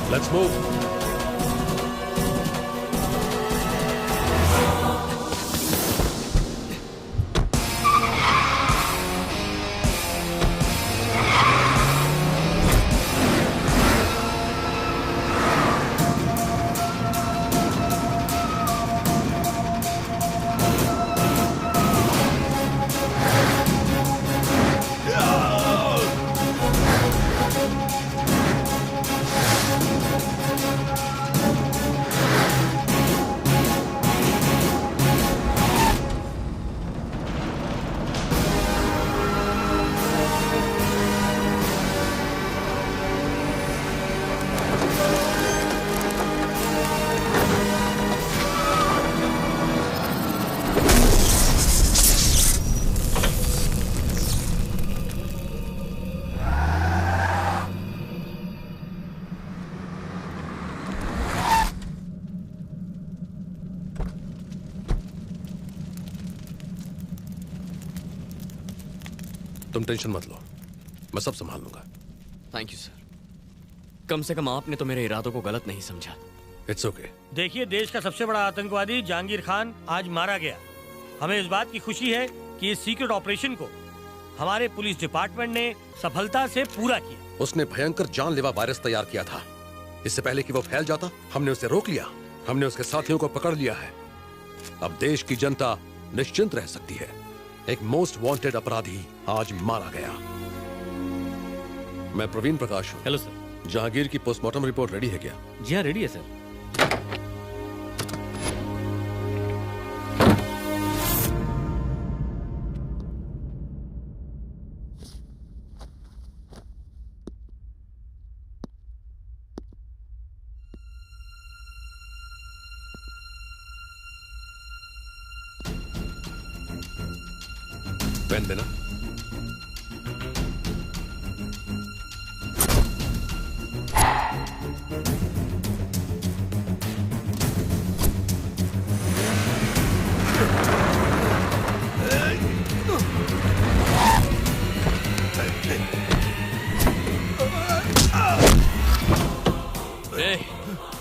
Let's move. तुम टेंशन मत लो, मैं सब संभाल लूंगा। Thank you sir. कम से कम आपने तो मेरे इरादों को गलत नहीं समझा। It's okay. देखिए, देश का सबसे बड़ा आतंकवादी जहांगीर खान आज मारा गया। हमें इस बात की खुशी है कि इस सीक्रेट ऑपरेशन को हमारे पुलिस डिपार्टमेंट ने सफलता से पूरा किया। उसने भयंकर जानलेवा वायरस तैयार किया था। इससे पहले कि वो फैल जाता, हमने उसे रोक लिया। हमने उसके साथियों को पकड़ लिया है। अब देश की जनता निश्चिंत रह सकती है। एक मोस्ट वांटेड अपराधी आज मारा गया। मैं प्रवीण प्रकाश हूँ। Hello sir. जहांगीर की पोस्टमार्टम रिपोर्ट रेडी है क्या? जी हाँ, रेडी है सर। पेन देना।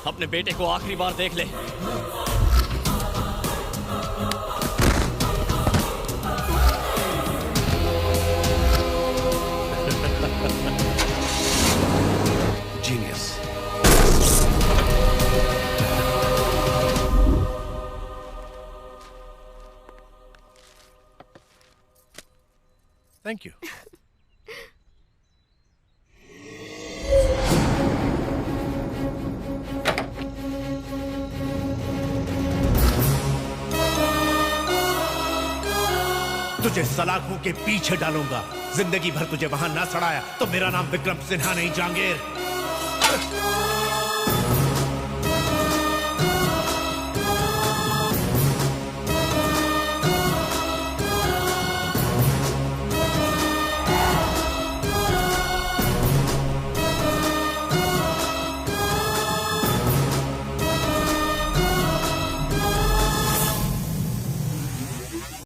अपने बेटे को आखिरी बार देख ले। जीनियस। Thank you. तुझे सलाखों के पीछे डालूंगा। जिंदगी भर तुझे वहां ना सड़ाया तो मेरा नाम विक्रम सिन्हा नहीं, जहांगीर।